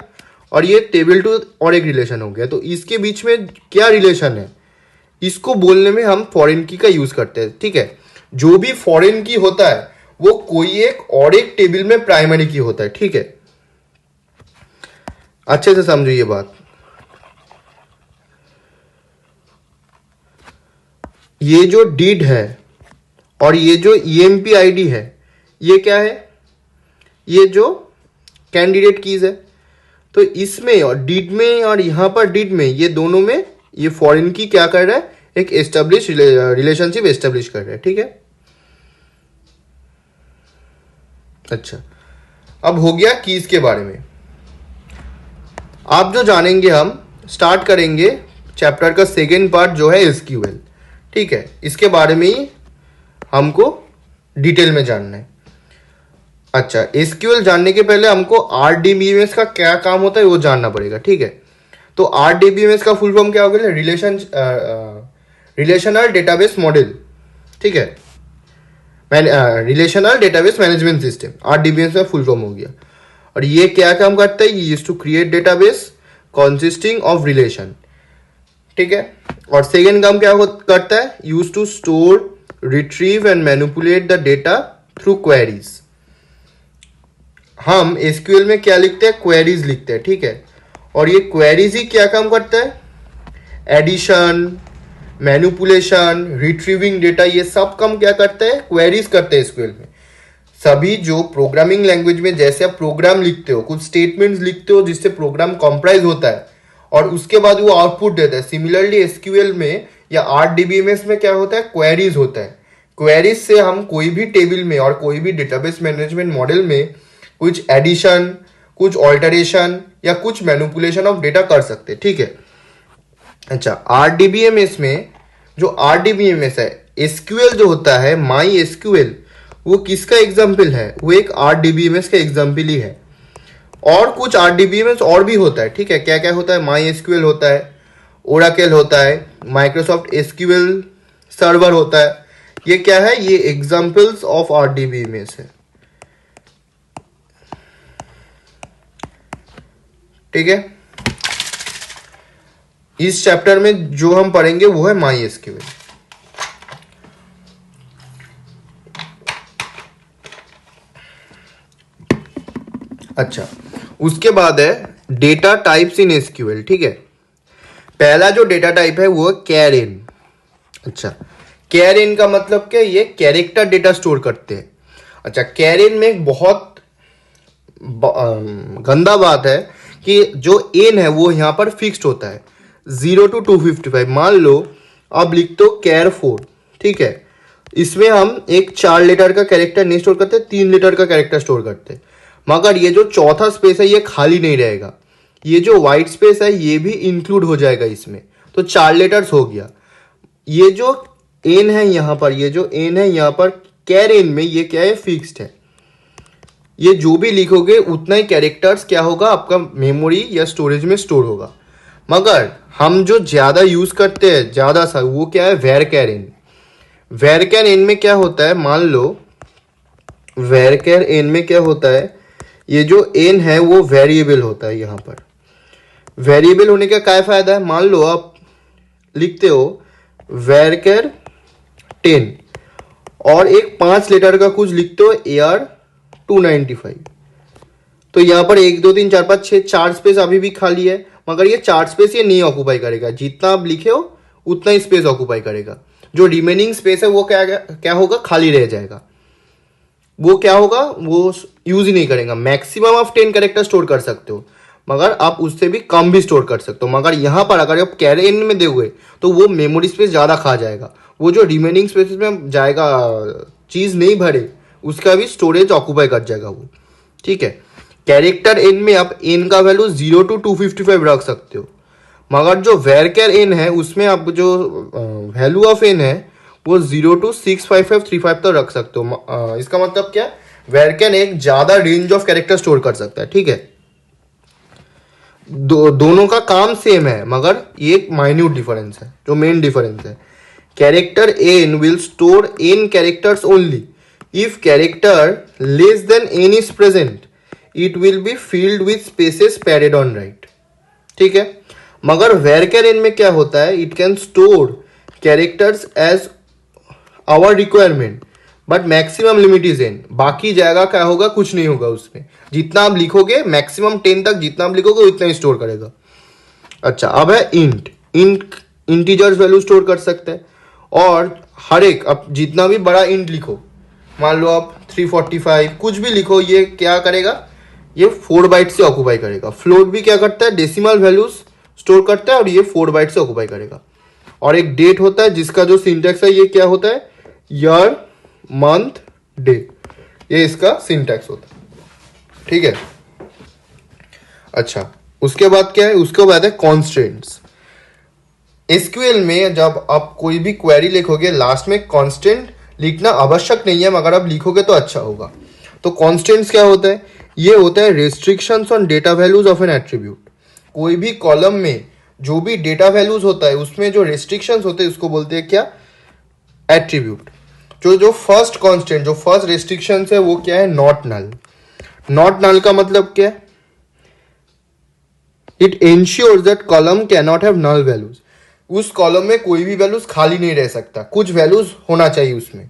और ये टेबल 2 और एक रिलेशन हो गया, तो इसके बीच में क्या रिलेशन है, इसको बोलने में हम फॉरेन की का यूज करते हैं। ठीक है, जो भी फॉरेन की होता है वो कोई एक और एक टेबल में प्राइमरी की होता है। ठीक है, अच्छे से समझो ये बात। ये जो डीड है और ये जो ईएमपी आईडी है, ये क्या है, ये जो कैंडिडेट कीज है। तो इसमें और डीड में और यहां पर डीड में, ये दोनों में ये फॉरेन की क्या कर रहा है, एक एस्टेब्लिश रिलेशनशिप एस्टेब्लिश कर रहा है। ठीक है, अच्छा, अब हो गया कीज के बारे में। आप जो जानेंगे, हम स्टार्ट करेंगे चैप्टर का सेकेंड पार्ट जो है एसक्यूएल। ठीक है, इसके बारे में ही हमको डिटेल में जानना है। अच्छा, एसक्यूएल जानने के पहले हमको आरडीबीएमएस का क्या काम होता है वो जानना पड़ेगा। ठीक है, तो आरडीबीएमएस का फुल फॉर्म क्या हो गया, रिलेशनल डेटाबेस मॉडल। ठीक है, relational database management system, RDBMS का फुल फॉर्म हो गया। और ये क्या काम करता है, ये use to create database consisting of relation. ठीक है, और सेकेंड काम क्या करता है, use to store, retrieve and manipulate the data through queries. हम एसक्यूएल में क्या लिखते हैं, क्वेरीज लिखते हैं। ठीक है, और ये क्वेरीज ही क्या काम करता है, एडिशन, मैनिपुलेशन, रिट्रीविंग डेटा, ये सब काम क्या करता है, क्वेरीज करते हैं एसक्यूएल में। सभी जो प्रोग्रामिंग लैंग्वेज में जैसे आप प्रोग्राम लिखते हो, कुछ स्टेटमेंट्स लिखते हो जिससे प्रोग्राम कंप्राइज होता है और उसके बाद वो आउटपुट देता है, सिमिलरली एसक्यूएल में या आरडीबीएमएस में क्या होता है, क्वेरीज होता है। क्वेरीज से हम कोई भी टेबल में और कोई भी डेटाबेस मैनेजमेंट मॉडल में कुछ एडिशन, कुछ ऑल्टरेशन या कुछ मैनिपुलेशन ऑफ डेटा कर सकते हैं। ठीक है, अच्छा, आरडीबीएमएस में जो आरडीबीएमएस है, एसक्यूएल जो होता है माई एसक्यूएल, वो किसका एग्जाम्पल है, वो एक आरडीबीएमएस का एग्जाम्पल ही है। और कुछ आरडीबीएमएस और भी होता है। ठीक है, क्या क्या होता है, माई एसक्यूएल होता है, ओराकल होता है, माइक्रोसॉफ्ट एसक्यूएल सर्वर होता है। ये क्या है, ये एग्जाम्पल्स ऑफ आरडीबीएमएस है। ठीक है, इस चैप्टर में जो हम पढ़ेंगे वो है माई एसक्यूएल। अच्छा, उसके बाद है डेटा टाइप्स इन एसक्यूएल। ठीक है, पहला जो डेटा टाइप है वो है कैरेन। अच्छा, कैरेन का मतलब क्या, ये कैरेक्टर डेटा स्टोर करते हैं। अच्छा, कैरेन में एक बहुत गंदा बात है कि जो एन है वो यहां पर फिक्स्ड होता है 0 to 255। मान लो अब लिख दो कैर 4। ठीक है, इसमें हम एक 4 लेटर का कैरेक्टर नहीं स्टोर करते, 3 लेटर का कैरेक्टर स्टोर करते, मगर ये जो चौथा स्पेस है ये खाली नहीं रहेगा, ये जो व्हाइट स्पेस है ये भी इंक्लूड हो जाएगा इसमें, तो 4 लेटर्स हो गया। ये जो एन है यहाँ पर, ये जो एन है यहाँ पर कैर एन में, ये क्या है, फिक्स्ड है। ये जो भी लिखोगे उतना ही कैरेक्टर्स क्या होगा, आपका मेमोरी या स्टोरेज में स्टोर होगा। मगर हम जो ज्यादा यूज करते हैं ज्यादा सा, वो क्या है, varchar n. Varchar n में क्या होता है, मान लो वेरकेर एन में क्या होता है, ये जो एन है वो वेरिएबल होता है। यहाँ पर वेरिएबल होने का क्या फायदा है, मान लो आप लिखते हो वेरकेर 10 और एक 5 लेटर का कुछ लिखते हो AR295, तो यहाँ पर 1 2 3 4 5 6 4 स्पेस अभी भी खाली है, मगर ये 4 स्पेस ये नहीं ऑक्यूपाई करेगा। जितना आप लिखे हो उतना ही स्पेस ऑक्यूपाई करेगा। जो रिमेनिंग स्पेस है वो क्या होगा, खाली रह जाएगा। वो क्या होगा, वो यूज ही नहीं करेगा। मैक्सिमम आप 10 कैरेक्टर स्टोर कर सकते हो, मगर आप उससे भी कम भी स्टोर कर सकते हो। मगर यहाँ पर अगर आप कैरे इन में दोगे तो वो मेमोरी स्पेस ज़्यादा खा जाएगा। वो जो रिमेनिंग स्पेस में जाएगा चीज़ नहीं भरे, उसका भी स्टोरेज ऑक्यूपाई कर जाएगा वो। ठीक है, कैरेक्टर एन में आप एन का वैल्यू 0 to 255 रख सकते हो, मगर जो वेरकेर एन है उसमें आप जो वैल्यू ऑफ एन है वो 0 to 65535 तक रख सकते हो। इसका मतलब क्या, वेरकेर एक ज़्यादा रेंज ऑफ कैरेक्टर स्टोर कर सकता है। ठीक है, दोनों का काम सेम है, मगर ये एक माइन्यूट डिफरेंस है जो मेन डिफरेंस है। Character n will store n characters only if character less than n is present, it will be filled with spaces padded on right. ठीक है, मगर वेरकेर एन में क्या होता है, it can store characters as our requirement but maximum limit is n. बाकी जाएगा क्या होगा, कुछ नहीं होगा उसमें। जितना आप लिखोगे मैक्सिमम 10 तक जितना आप लिखोगे उतना ही स्टोर करेगा। अच्छा, अब है इंटीजर्स वैल्यू स्टोर कर सकते हैं, और हर एक अब जितना भी बड़ा इंट लिखो, मान लो आप 345 कुछ भी लिखो, ये क्या करेगा, ये 4 बाइट से ऑक्यूपाई करेगा। फ्लोट भी क्या करता है, डेसिमल वैल्यूज स्टोर करता है और ये 4 बाइट से ऑक्यूपाई करेगा। और एक डेट होता है जिसका जो सिंटैक्स है ये क्या होता है, ईयर मंथ डे, ये इसका सिंटैक्स होता है। ठीक है, अच्छा उसके बाद क्या है, उसके बाद है कॉन्स्टेंट्स। एसक्यूएल में जब आप कोई भी क्वेरी लिखोगे लास्ट में कॉन्स्टेंट लिखना आवश्यक नहीं है, मगर आप लिखोगे तो अच्छा होगा। तो कॉन्स्टेंट्स क्या होता है, ये होता है restrictions on data values of N attribute. कोई भी कॉलम में जो भी डेटा वैल्यूज होता है उसमें जो रेस्ट्रिक्शंस होते हैं उसको बोलते हैं क्या, एट्रीब्यूट। जो फर्स्ट कांस्टेंट, जो फर्स्ट रेस्ट्रिक्शन है वो क्या है, नॉट नल। नॉट नल का मतलब क्या है, it ensures that column can not have null values. उस कॉलम में कोई भी वैल्यूज खाली नहीं रह सकता, कुछ वैल्यूज होना चाहिए उसमें।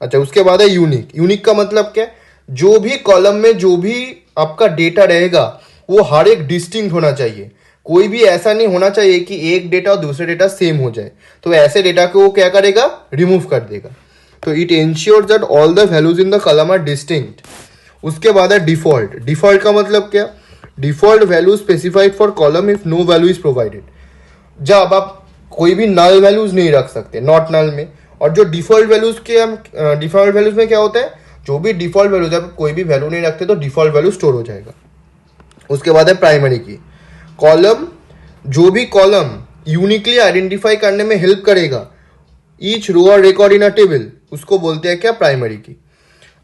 अच्छा, उसके बाद है यूनिक। यूनिक का मतलब क्या है, जो भी कॉलम में जो भी आपका डेटा रहेगा वो हर एक डिस्टिंक्ट होना चाहिए। कोई भी ऐसा नहीं होना चाहिए कि एक डेटा और दूसरे डेटा सेम हो जाए, तो ऐसे डेटा को वो क्या करेगा, रिमूव कर देगा। तो it ensures that all the values in the column are distinct. उसके बाद है डिफॉल्ट। डिफॉल्ट का मतलब क्या, default value specified for column if no value is provided. जब आप कोई भी नल वैल्यूज नहीं रख सकते नॉट नल में। और जो डिफॉल्ट वैल्यूज के हम डिफॉल्ट वैल्यूज में क्या होता है, जो भी डिफॉल्ट वैल्यूज, जब कोई भी वैल्यू नहीं रखते तो डिफॉल्ट वैल्यू स्टोर हो जाएगा। उसके बाद है प्राइमरी की। कॉलम, जो भी कॉलम यूनिकली आइडेंटिफाई करने में हेल्प करेगा, ईच रो और रिकॉर्ड इन अ टेबल, उसको बोलते हैं क्या, प्राइमरी की।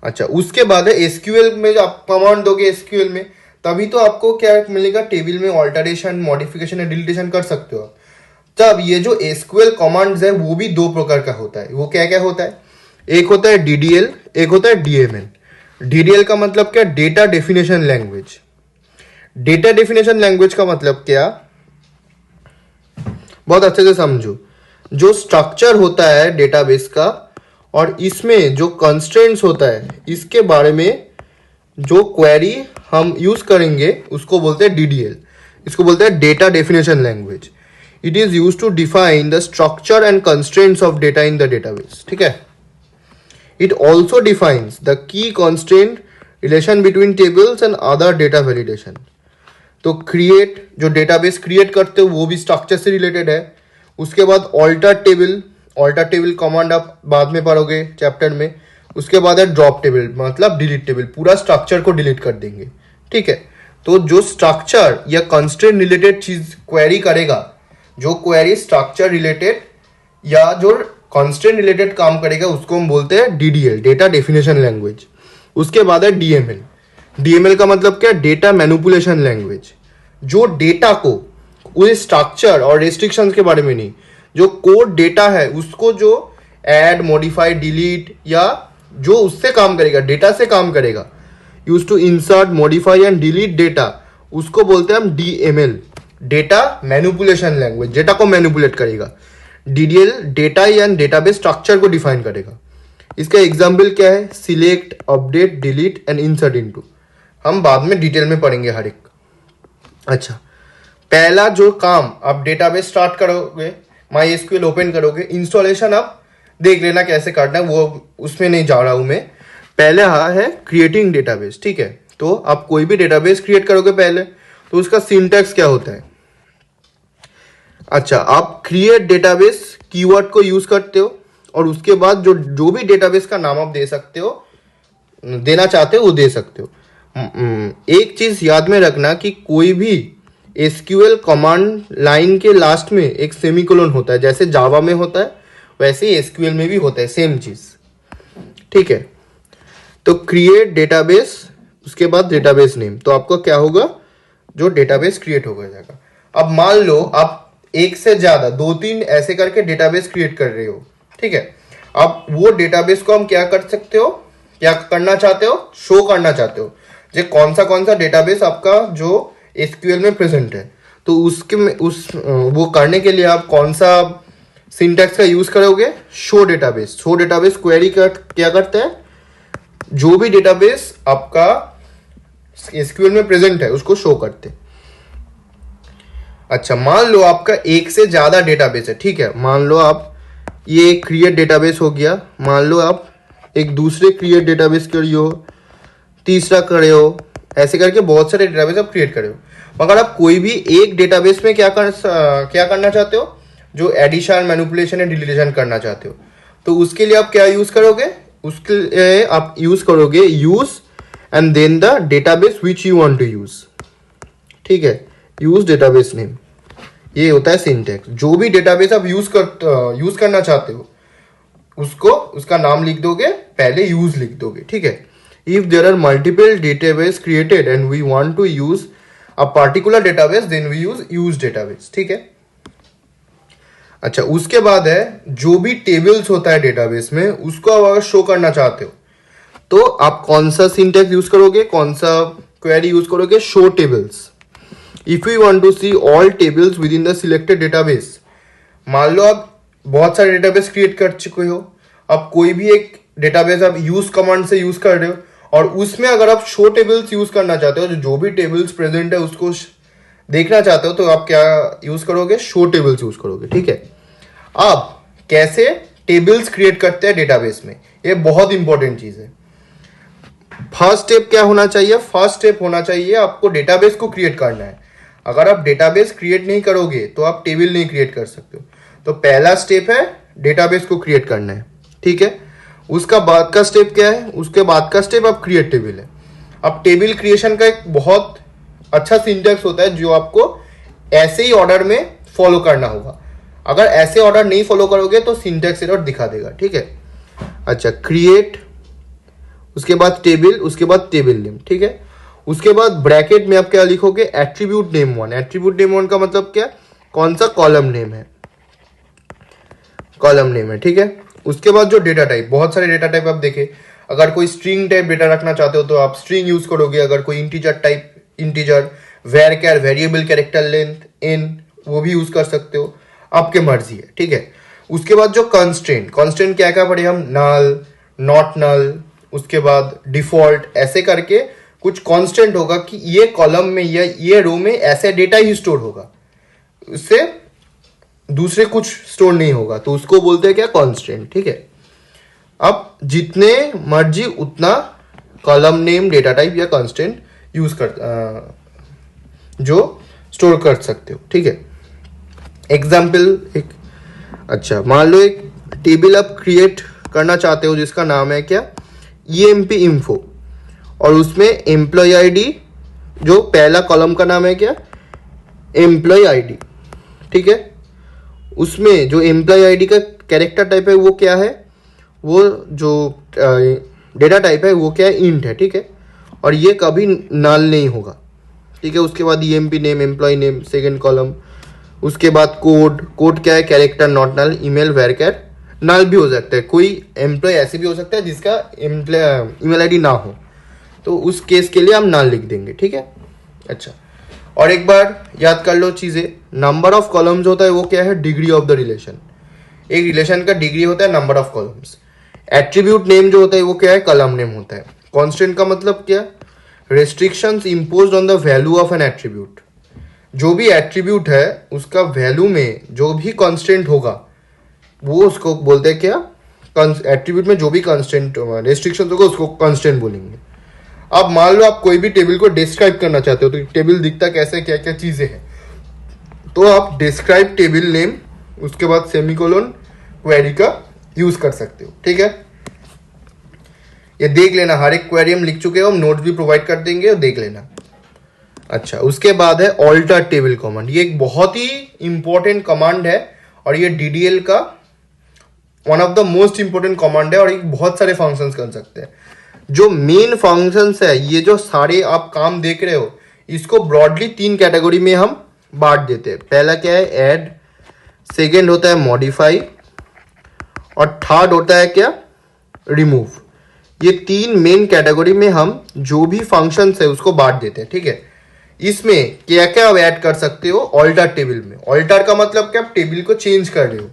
अच्छा, उसके बाद है एसक्यूएल में, जो आप कमांड दोगे एसक्यूएल में तभी तो आपको क्या मिलेगा, टेबल में ऑल्टरेशन, मॉडिफिकेशन या डिलीटेशन कर सकते हो। तब ये जो एसक्यूएल कमांड्स है वो भी 2 प्रकार का होता है। वो क्या क्या होता है, एक होता है डीडीएल, एक होता है डीएमएल। डीडीएल का मतलब क्या, data definition language. Data definition language का मतलब क्या, बहुत अच्छे से समझो। जो स्ट्रक्चर होता है डेटाबेस का और इसमें जो कंस्ट्रेंट्स होता है, इसके बारे में जो क्वेरी हम यूज करेंगे उसको बोलते हैं डीडीएल। इसको बोलते हैं data definition language. It is use to define the structure and constraints of data in the database. ठीक है, it also defines the key constraint relation between tables and other data validation. तो create, जो database create करते हो वो भी structure से related है। उसके बाद alter table, alter table command आप बाद में पढ़ोगे चैप्टर में। उसके बाद है ड्रॉप टेबल, मतलब डिलीट टेबल, पूरा स्ट्रक्चर को डिलीट कर देंगे। ठीक है, तो जो स्ट्रक्चर या कंस्ट्रेंट रिलेटेड चीज क्वेरी करेगा, जो क्वेरी स्ट्रक्चर रिलेटेड या जो कंस्ट्रेंट रिलेटेड काम करेगा उसको हम बोलते हैं डीडीएल, डेटा डेफिनेशन लैंग्वेज। उसके बाद है डीएमएल। डीएमएल का मतलब क्या, डेटा मैनिपुलेशन लैंग्वेज। जो डेटा को, उस स्ट्रक्चर और रेस्ट्रिक्शंस के बारे में नहीं, जो कोड डेटा है उसको जो ऐड, मॉडिफाई, डिलीट या जो उससे काम करेगा, डेटा से काम करेगा, use to insert, modify and delete data, उसको बोलते हैं हम DML, data manipulation language, data को मैनिपुलेट करेगा। DDL data and database structure को डिफाइन करेगा। इसका एग्जाम्पल क्या है? Select, update, delete and insert into. हम बाद में डिटेल में पढ़ेंगे हर एक। अच्छा, पहला जो काम आप डेटाबेस स्टार्ट करोगे, MySQL ओपन करोगे, इंस्टॉलेशन आप देख लेना कैसे करना है, वो उसमें नहीं जा रहा हूं मैं। पहले है क्रिएटिंग डेटाबेस, ठीक है। तो आप कोई भी डेटाबेस क्रिएट करोगे पहले, तो उसका सिंटैक्स क्या होता है? अच्छा, आप क्रिएट डेटाबेस कीवर्ड को यूज करते हो और उसके बाद जो भी डेटाबेस का नाम आप दे सकते हो, देना चाहते हो वो दे सकते हो। एक चीज याद में रखना कि कोई भी SQL कमांड लाइन के लास्ट में एक सेमीकोलन होता है, जैसे जावा में होता है वैसे ही SQL में भी होता है, सेम चीज, ठीक है। तो क्रिएट डेटाबेस, उसके बाद डेटाबेस नेम, तो आपका क्या होगा? जो डेटाबेस क्रिएट हो जाएगा। अब मान लो आप एक से ज्यादा 2-3 ऐसे करके डेटाबेस क्रिएट कर रहे हो, ठीक है। अब वो डेटाबेस को हम क्या कर सकते हो, क्या करना चाहते हो? शो करना चाहते हो जो कौन सा डेटाबेस आपका जो SQL में प्रेजेंट है। तो उसके में वो करने के लिए आप कौन सा सिंटैक्स का यूज करोगे? Show database. Show database query क्या करता है? जो भी डेटाबेस आपका SQL में प्रेजेंट है उसको शो करते। अच्छा, मान लो आपका एक से ज्यादा डेटाबेस है, ठीक है। मान लो आप ये क्रिएट डेटाबेस हो गया, मान लो आप एक दूसरे क्रिएट डेटाबेस कर रहे हो, तीसरा करे हो, ऐसे करके बहुत सारे डेटाबेस आप क्रिएट करे हो। मगर आप कोई भी एक डेटाबेस में क्या करना चाहते हो? जो एडिशन, मैनिपुलेशन या डिलीशन करना चाहते हो, तो उसके लिए आप क्या यूज करोगे? उसके लिए आप यूज करोगे use and then the database which you want to use, ठीक है। यूज डेटाबेस नेम, ये होता है सिंटैक्स। जो भी डेटाबेस आप यूज करना चाहते हो उसको, उसका नाम लिख दोगे, पहले यूज लिख दोगे, ठीक है। If there are multiple database created and we want to use a particular database, then we use database, ठीक है। अच्छा, उसके बाद है जो भी टेबल्स होता है डेटाबेस में, उसको अगर शो करना चाहते हो तो आप कौन सा सिंटैक्स यूज करोगे, कौन सा क्वेरी यूज करोगे? Show tables. If you want to see all tables within the selected database, मान लो आप बहुत सारे डेटाबेस क्रिएट कर चुके हो, अब कोई भी एक डेटाबेस आप यूज कमांड से यूज कर रहे हो और उसमें अगर आप शो टेबल्स यूज करना चाहते हो, जो भी टेबल्स प्रेजेंट है उसको देखना चाहते हो, तो आप क्या यूज करोगे? शो टेबल्स यूज करोगे, ठीक है। अब कैसे टेबल्स क्रिएट करते हैं डेटाबेस में, ये बहुत इंपॉर्टेंट चीज है। फर्स्ट स्टेप क्या होना चाहिए? फर्स्ट स्टेप होना चाहिए आपको डेटाबेस को क्रिएट करना है। अगर आप डेटाबेस क्रिएट नहीं करोगे तो आप टेबल नहीं क्रिएट कर सकते हो। तो पहला स्टेप है डेटाबेस को क्रिएट करना है, ठीक है। उसका बाद का स्टेप क्या है? उसके बाद का स्टेप आप क्रिएट टेबल है। अब टेबल क्रिएशन का एक बहुत अच्छा सिंटैक्स होता है जो आपको ऐसे ही ऑर्डर में फॉलो करना होगा। अगर ऐसे ऑर्डर नहीं फॉलो करोगे तो सिंटैक्स एरर दिखा देगा, ठीक है। अच्छा, क्रिएट, उसके बाद टेबल, उसके बाद टेबल नेम, ठीक है। उसके बाद ब्रैकेट में आप क्या लिखोगे? Attribute name 1। एट्रीब्यूट नेम 1 का मतलब क्या? कौन सा कॉलम नेम है, कॉलम नेम है, ठीक है। उसके बाद जो डेटा टाइप, बहुत सारे डेटा टाइप आप देखे, अगर कोई स्ट्रिंग टाइप डेटा रखना चाहते हो तो आप स्ट्रिंग यूज करोगे। अगर कोई integer type, integer, varchar, variable character length, int, वो भी यूज कर सकते हो, आपके मर्जी है, ठीक है। उसके बाद जो कंस्ट्रेंट क्या क्या पढ़े हम? नल, नॉट नल, उसके बाद डिफॉल्ट, ऐसे करके कुछ कांस्टेंट होगा कि ये कॉलम में या ये रो में ऐसे डेटा ही स्टोर होगा, उससे दूसरे कुछ स्टोर नहीं होगा, तो उसको बोलते हैं क्या? कांस्टेंट, ठीक है। अब जितने मर्जी उतना कॉलम नेम, डेटा टाइप या कांस्टेंट यूज कर जो स्टोर कर सकते हो, ठीक है। एग्जाम्पल एक, अच्छा मान लो एक टेबल आप क्रिएट करना चाहते हो जिसका नाम है क्या? EMP info, और उसमें एम्प्लॉय आईडी, जो पहला कॉलम का नाम है क्या? एम्प्लॉय आईडी, ठीक है। उसमें जो एम्प्लॉय आईडी का कैरेक्टर टाइप है वो क्या है? वो जो डेटा टाइप है वो क्या है? इंट है, ठीक है। और ये कभी नल नहीं होगा, ठीक है। उसके बाद EMP name, employee name, second column. उसके बाद कोड क्या है? Character not null, email varchar null भी हो सकता है, कोई एम्प्लॉय ऐसे भी हो सकता है जिसका ईमेल आईडी ना हो, तो उस केस के लिए हम नल लिख देंगे, ठीक है। अच्छा, और एक बार याद कर लो चीजें, नंबर ऑफ कॉलम्स होता है वो क्या है, डिग्री ऑफ द रिलेशन। एक रिलेशन का डिग्री होता है number of columns. Attribute name जो होता है वो क्या है, कॉलम नेम होता है। कांस्टेंट का मतलब क्या, restrictions imposed on the value of N attribute. जो भी एट्रीब्यूट है उसका वैल्यू में जो भी कांस्टेंट होगा वो उसको बोलते हैं क्या, एट्रीब्यूट में जो भी कांस्टेंट रेस्ट्रिक्शन होगा उसको कांस्टेंट बोलेंगे। अब मान लो आप कोई भी टेबल को डिस्क्राइब करना चाहते हो, तो टेबल दिखता कैसे, क्या क्या चीजें हैं, तो आप डिस्क्राइब टेबल नेम, उसके बाद सेमीकोलन क्वेरी का यूज कर सकते हो, ठीक है। ये देख लेना, हर एक क्वेरी हम लिख चुके हो, हम नोट्स भी प्रोवाइड कर देंगे, और देख लेना। अच्छा, उसके बाद है ऑल्टर टेबल कमांड। ये एक बहुत ही इंपॉर्टेंट कमांड है और ये डीडीएल का one of the most important command है, और एक बहुत सारे फंक्शंस कर सकते हैं। जो मेन फंक्शंस है, ये जो सारे आप काम देख रहे हो, इसको ब्रॉडली 3 कैटेगरी में हम बांट देते हैं। पहला क्या है, ऐड, सेकेंड होता है मॉडिफाई, और थर्ड होता है क्या, रिमूव। ये 3 मेन कैटेगरी में हम जो भी फंक्शंस है उसको बांट देते हैं, ठीक है। इसमें क्या क्या आप ऐड कर सकते हो ऑल्टर टेबल में। ऑल्टर का मतलब क्या, आप टेबल को चेंज कर रहे हो।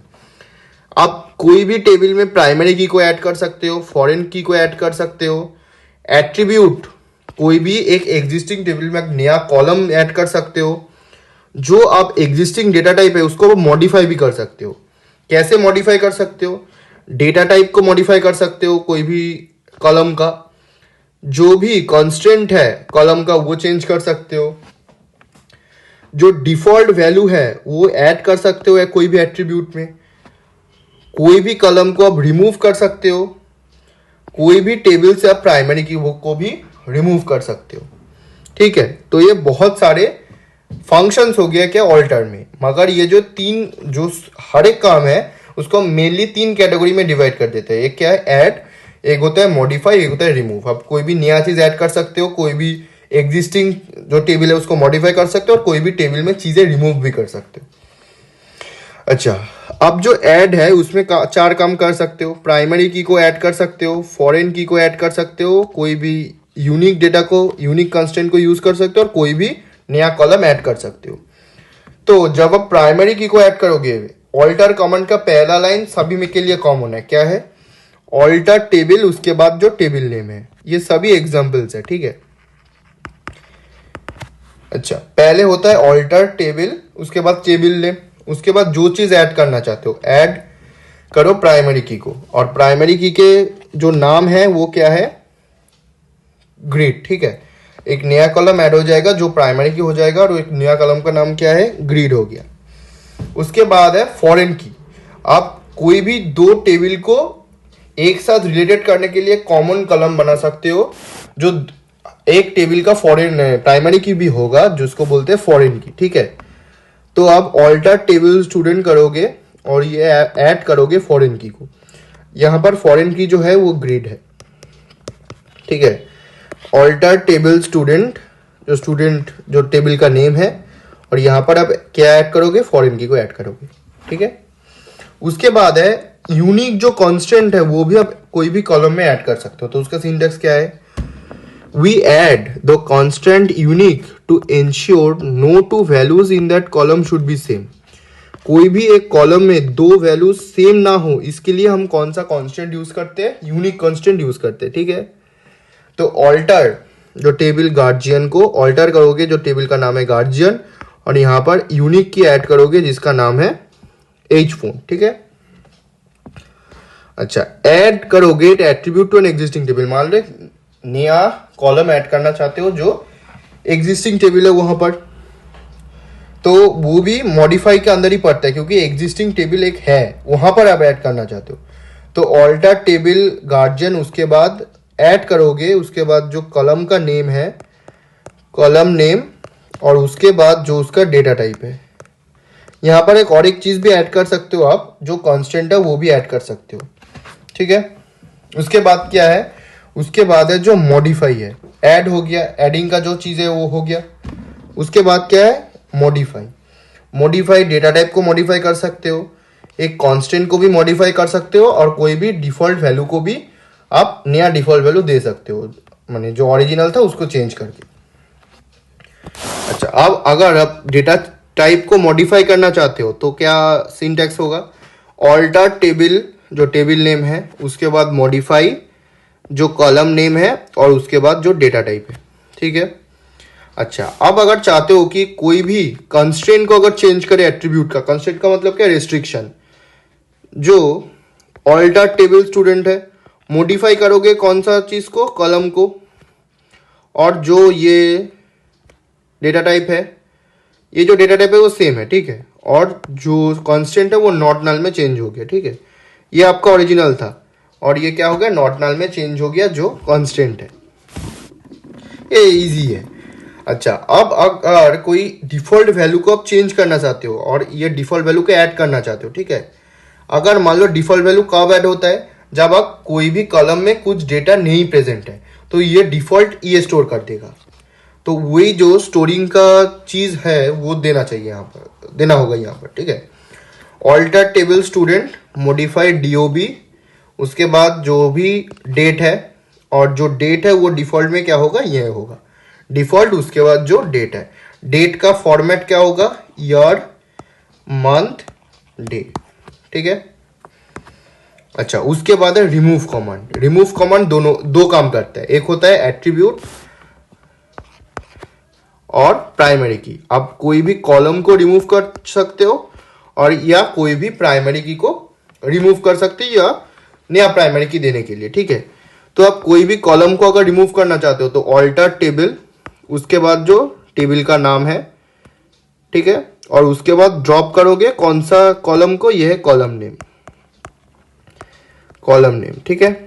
आप कोई भी टेबल में प्राइमरी की को ऐड कर सकते हो, फॉरेन की को ऐड कर सकते हो, एट्रीब्यूट कोई भी एक एग्जिस्टिंग टेबल में एक नया कॉलम ऐड कर सकते हो, जो आप एग्जिस्टिंग डेटा टाइप है उसको मॉडिफाई भी कर सकते हो। कैसे मॉडिफाई कर सकते हो, डेटा टाइप को मॉडिफाई कर सकते हो, कोई भी कॉलम का जो भी कांस्टेंट है कॉलम का वो चेंज कर सकते हो, जो डिफॉल्ट वैल्यू है वो ऐड कर सकते हो या कोई भी एट्रीब्यूट में, कोई भी कॉलम को आप रिमूव कर सकते हो, कोई भी टेबल से आप प्राइमरी की बुक को भी रिमूव कर सकते हो, ठीक है। तो ये बहुत सारे फंक्शंस हो गया क्या ऑल्टर में, मगर ये जो 3 जो हर एक काम है उसको मेनली 3 कैटेगरी में डिवाइड कर देते हैं। एक क्या है, ऐड, एक होता है मॉडिफाई, एक होता है रिमूव। आप कोई भी नया चीज ऐड कर सकते हो, कोई भी एग्जिस्टिंग जो टेबल है उसको मॉडिफाई कर सकते हो, और कोई भी टेबल में चीजें रिमूव भी कर सकते हो। अच्छा, अब जो ऐड है उसमें 4 काम कर सकते हो। प्राइमरी की को ऐड कर सकते हो, फॉरेन की को ऐड कर सकते हो, कोई भी यूनिक डेटा को, यूनिक कंस्टेंट को यूज कर सकते हो, और कोई भी नया कॉलम ऐड कर सकते हो। तो जब आप प्राइमरी की को ऐड करोगे, ऑल्टर कमांड का पहला लाइन सभी में के लिए कॉमन है, क्या है, ऑल्टर टेबल, उसके बाद जो टेबल नेम है। ये सभी एग्जांपल्स है, ठीक है। अच्छा, पहले होता है ऑल्टर टेबल, उसके बाद टेबल नेम, उसके बाद जो चीज ऐड करना चाहते हो ऐड करो प्राइमरी की को, और प्राइमरी की के जो नाम है वो क्या है, ग्रीड, ठीक है। एक नया कॉलम ऐड हो जाएगा जो प्राइमरी की हो जाएगा, और एक नया कॉलम का नाम क्या है, ग्रीड हो गया। उसके बाद है फॉरेन की। आप कोई भी 2 टेबल को एक साथ रिलेटेड करने के लिए कॉमन कॉलम बना सकते हो, जो एक टेबल का फॉरेन प्राइमरी की भी होगा, जिसको बोलते हैं फॉरेन की, ठीक है। तो आप ऑल्टर टेबल स्टूडेंट करोगे और ये ऐड करोगे फॉरेन की को। यहां पर फॉरेन की जो है वो ग्रीड है, ठीक है। ऑल्टर टेबल स्टूडेंट, जो टेबल का नेम है, और यहां पर आप क्या ऐड करोगे, फॉरेन की को ऐड करोगे, ठीक है। उसके बाद है यूनिक, जो कांस्टेंट है वो भी आप कोई भी कॉलम में ऐड कर सकते हो। तो उसका सिंटेक्स क्या है, we add the constant unique to ensure no 2 values in that column should be same। कोई भी एक कॉलम में 2 वैल्यूज सेम ना हो, इसके लिए हम कौन सा कांस्टेंट यूज करते हैं, यूनिक कांस्टेंट यूज करते हैं, ठीक है। तो ऑल्टर जो टेबल गार्जियन को ऑल्टर करोगे, जो टेबल का नाम है गार्जियन, और यहां पर यूनिक की ऐड करोगे जिसका नाम है एज फोन, ठीक है। अच्छा, ऐड करोगे attribute to an existing table. मान लो नया कॉलम ऐड करना चाहते हो जो एग्जिस्टिंग टेबल है वहां पर, तो वो भी मॉडिफाई के अंदर ही पड़ता है, क्योंकि एग्जिस्टिंग टेबल एक है वहां पर आप ऐड करना चाहते हो। तो ऑल्टर टेबल गार्जियन, उसके बाद ऐड करोगे, उसके बाद जो कॉलम का नेम है, कॉलम नेम, और उसके बाद जो उसका डेटा टाइप है। यहां पर एक और एक चीज भी ऐड कर सकते हो आप, जो कांस्टेंट है वो भी ऐड कर सकते हो, ठीक है। उसके बाद क्या है, उसके बाद है जो मॉडिफाई है, ऐड हो गया, एडिंग का जो चीज है वो हो गया। उसके बाद क्या है, मॉडिफाई। मॉडिफाई डेटा टाइप को मॉडिफाई कर सकते हो, एक कांस्टेंट को भी मॉडिफाई कर सकते हो और कोई भी डिफॉल्ट वैल्यू को भी आप नया डिफॉल्ट वैल्यू दे सकते हो, माने जो ओरिजिनल था उसको चेंज करके। अच्छा, अब अगर आप डेटा टाइप को मॉडिफाई करना चाहते हो तो क्या सिंटैक्स होगा? ऑल्टर टेबल जो टेबल नेम है, उसके बाद मॉडिफाई जो कॉलम नेम है, और उसके बाद जो डेटा टाइप है। ठीक है। अच्छा, अब अगर चाहते हो कि कोई भी कंस्ट्रेंट को अगर चेंज करे, एट्रीब्यूट का, कंस्ट्रेंट का मतलब क्या? रेस्ट्रिक्शन। जो ऑल्टर टेबल स्टूडेंट है, मॉडिफाई करोगे कौन सा चीज को? कॉलम को। और जो ये डेटा टाइप है, ये जो डेटा टाइप है वो सेम है। ठीक है। और जो कांस्टेंट है वो नॉट नल में चेंज हो गया। ठीक है। ये आपका ओरिजिनल था और ये क्या हो गया? नॉट नल में चेंज हो गया जो कांस्टेंट है। ये इजी है। अच्छा, अब अगर कोई डिफॉल्ट वैल्यू को आप चेंज करना चाहते हो और ये डिफॉल्ट वैल्यू को ऐड करना चाहते हो, ठीक है। अगर मान लो डिफॉल्ट वैल्यू कब ऐड होता है? जब आप कोई भी कॉलम में कुछ डेटा नहीं प्रेजेंट है तो ये डिफॉल्ट ये स्टोर कर देगा। तो वही जो स्टोरिंग का चीज है वो देना चाहिए, यहाँ पर देना होगा यहाँ पर। ठीक है। Alter table student modify DOB, उसके बाद जो भी डेट है, और जो डेट है वो डिफॉल्ट में क्या होगा? ये होगा डिफॉल्ट। उसके बाद जो डेट है, डेट का फॉर्मेट क्या होगा? Year, month, day. ठीक है। अच्छा, उसके बाद है रिमूव कमांड। रिमूव कमांड दो काम करता है। एक होता है एट्रीब्यूट और प्राइमरी की। आप कोई भी कॉलम को रिमूव कर सकते हो और या कोई भी प्राइमरी की को रिमूव कर सकते हो, या नया प्राइमरी की देने के लिए। ठीक है। तो आप कोई भी कॉलम को अगर रिमूव करना चाहते हो तो ऑल्टर टेबल, उसके बाद जो टेबल का नाम है, ठीक है, और उसके बाद ड्रॉप करोगे कौन सा कॉलम को? यह है कॉलम नेम, कॉलम नेम। ठीक है।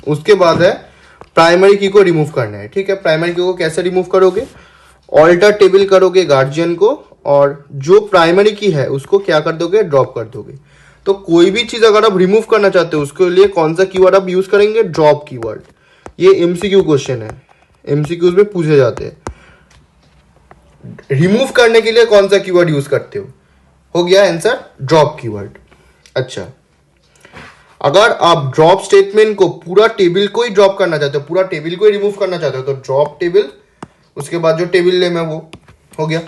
उसके बाद है प्राइमरी की को रिमूव करना है। ठीक है। प्राइमरी की को कैसे रिमूव करोगे? ऑल्टर टेबल करोगे गार्जियन को, और जो प्राइमरी की है उसको क्या कर दोगे? ड्रॉप कर दोगे। तो कोई भी चीज अगर आप रिमूव करना चाहते हो उसके लिए कौन सा कीवर्ड आप यूज करेंगे? Drop keyword. ये एमसीक्यू क्वेश्चन है, एमसीक्यूज में पूछे जाते हैं। रिमूव करने के लिए कौन सा कीवर्ड यूज करते हो गया आंसर? Drop keyword. अच्छा, अगर आप ड्रॉप स्टेटमेंट को पूरा टेबल को ही ड्रॉप करना चाहते हो, पूरा टेबल को ही रिमूव करना चाहते हो, तो ड्रॉप टेबल, उसके बाद जो टेबल नेम है वो हो गया।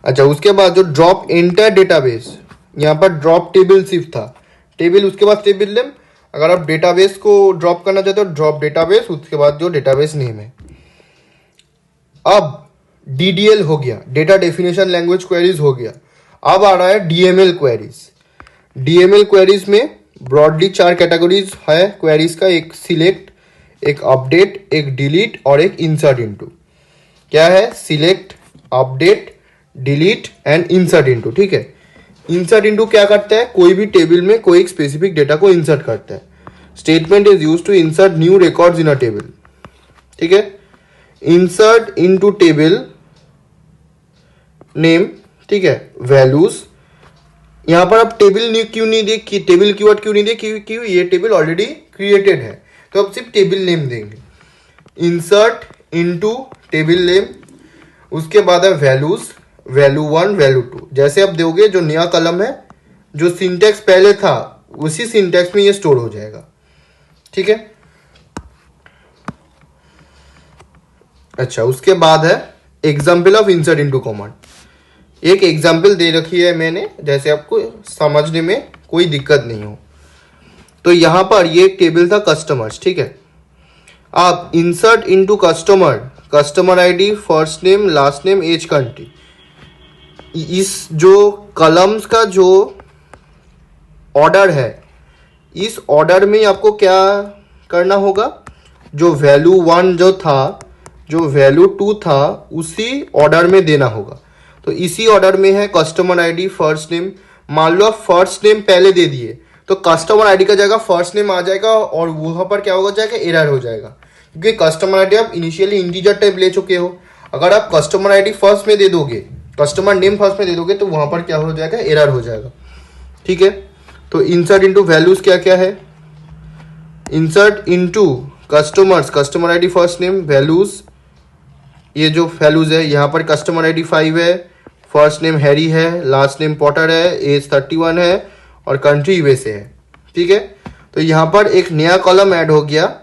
अच्छा, उसके बाद जो ड्रॉप एंटायर डेटाबेस, यहाँ पर ड्रॉप टेबल सिर्फ था, टेबल उसके बाद टेबल नेम। अगर आप डेटाबेस को ड्रॉप करना चाहते हो, ड्रॉप डेटाबेस, उसके बाद जो डेटाबेस नेम है। अब डीडीएल हो गया, डेटा डेफिनेशन लैंग्वेज क्वेरीज हो गया। अब आ रहा है डीएमएल क्वेरीज। डीएमएल क्वेरीज में ब्रॉडली 4 कैटेगरीज है क्वेरीज का। एक सिलेक्ट, एक अपडेट, एक डिलीट और एक इंसर्ट इनटू। क्या है? Select, update, delete and insert into. ठीक है। इंसर्ट इनटू क्या करता है? कोई भी टेबल में कोई एक स्पेसिफिक डेटा को इंसर्ट करता है। Statement is used to insert new records in a table. ठीक है। इंसर्ट इनटू टेबल नेम, ठीक है, वैल्यूज। यहां पर अब टेबल क्यों नहीं दे, कि टेबल कीवर्ड क्यों नहीं दे? क्यों ये टेबल ऑलरेडी क्रिएटेड है, तो अब सिर्फ टेबल नेम देंगे। इंसर्ट इनटू टेबल नेम, उसके बाद है वैल्यूज, वैल्यू 1, वैल्यू 2। जैसे आप दोगे जो नया कलम है, जो सिंटेक्स पहले था उसी सिंटेक्स में ये स्टोर हो जाएगा। ठीक है। अच्छा, उसके बाद है example of insert into command. एक एग्जाम्पल दे रखी है मैंने, जैसे आपको समझने में कोई दिक्कत नहीं हो। तो यहां पर ये टेबल था कस्टमर्स। ठीक है। आप insert into customer, customer ID, first name, last name, age, country, इस जो कलम्स का जो ऑर्डर है, इस ऑर्डर में आपको क्या करना होगा? जो वैल्यू 1 जो था, जो वैल्यू 2 था, उसी ऑर्डर में देना होगा। तो इसी ऑर्डर में है कस्टमर आईडी, फर्स्ट नेम। मान लो आप फर्स्ट नेम पहले दे दिए तो कस्टमर आईडी का जगह फर्स्ट नेम आ जाएगा और वहां पर क्या हो जाएगा? एरर हो जाएगा, क्योंकि कस्टमर आईडी आप इनिशियली इंटीजर टाइप ले चुके हो। अगर आप कस्टमर आईडी फर्स्ट में दे दोगे, कस्टमर नेम फर्स्ट में दे दोगे, तो वहां पर क्या हो जाएगा? एरर हो जाएगा। ठीक है। तो इंसर्ट इनटू वैल्यूज क्या क्या है? Insert into customers, customer ID, first name, values. ये जो वैल्यूज है यहाँ पर कस्टमर आईडी 5 है, फर्स्ट नेम हैरी है, लास्ट नेम पॉटर है, एज 31 है और कंट्री यूएसए है। ठीक है, तो यहां पर एक नया कॉलम ऐड हो गया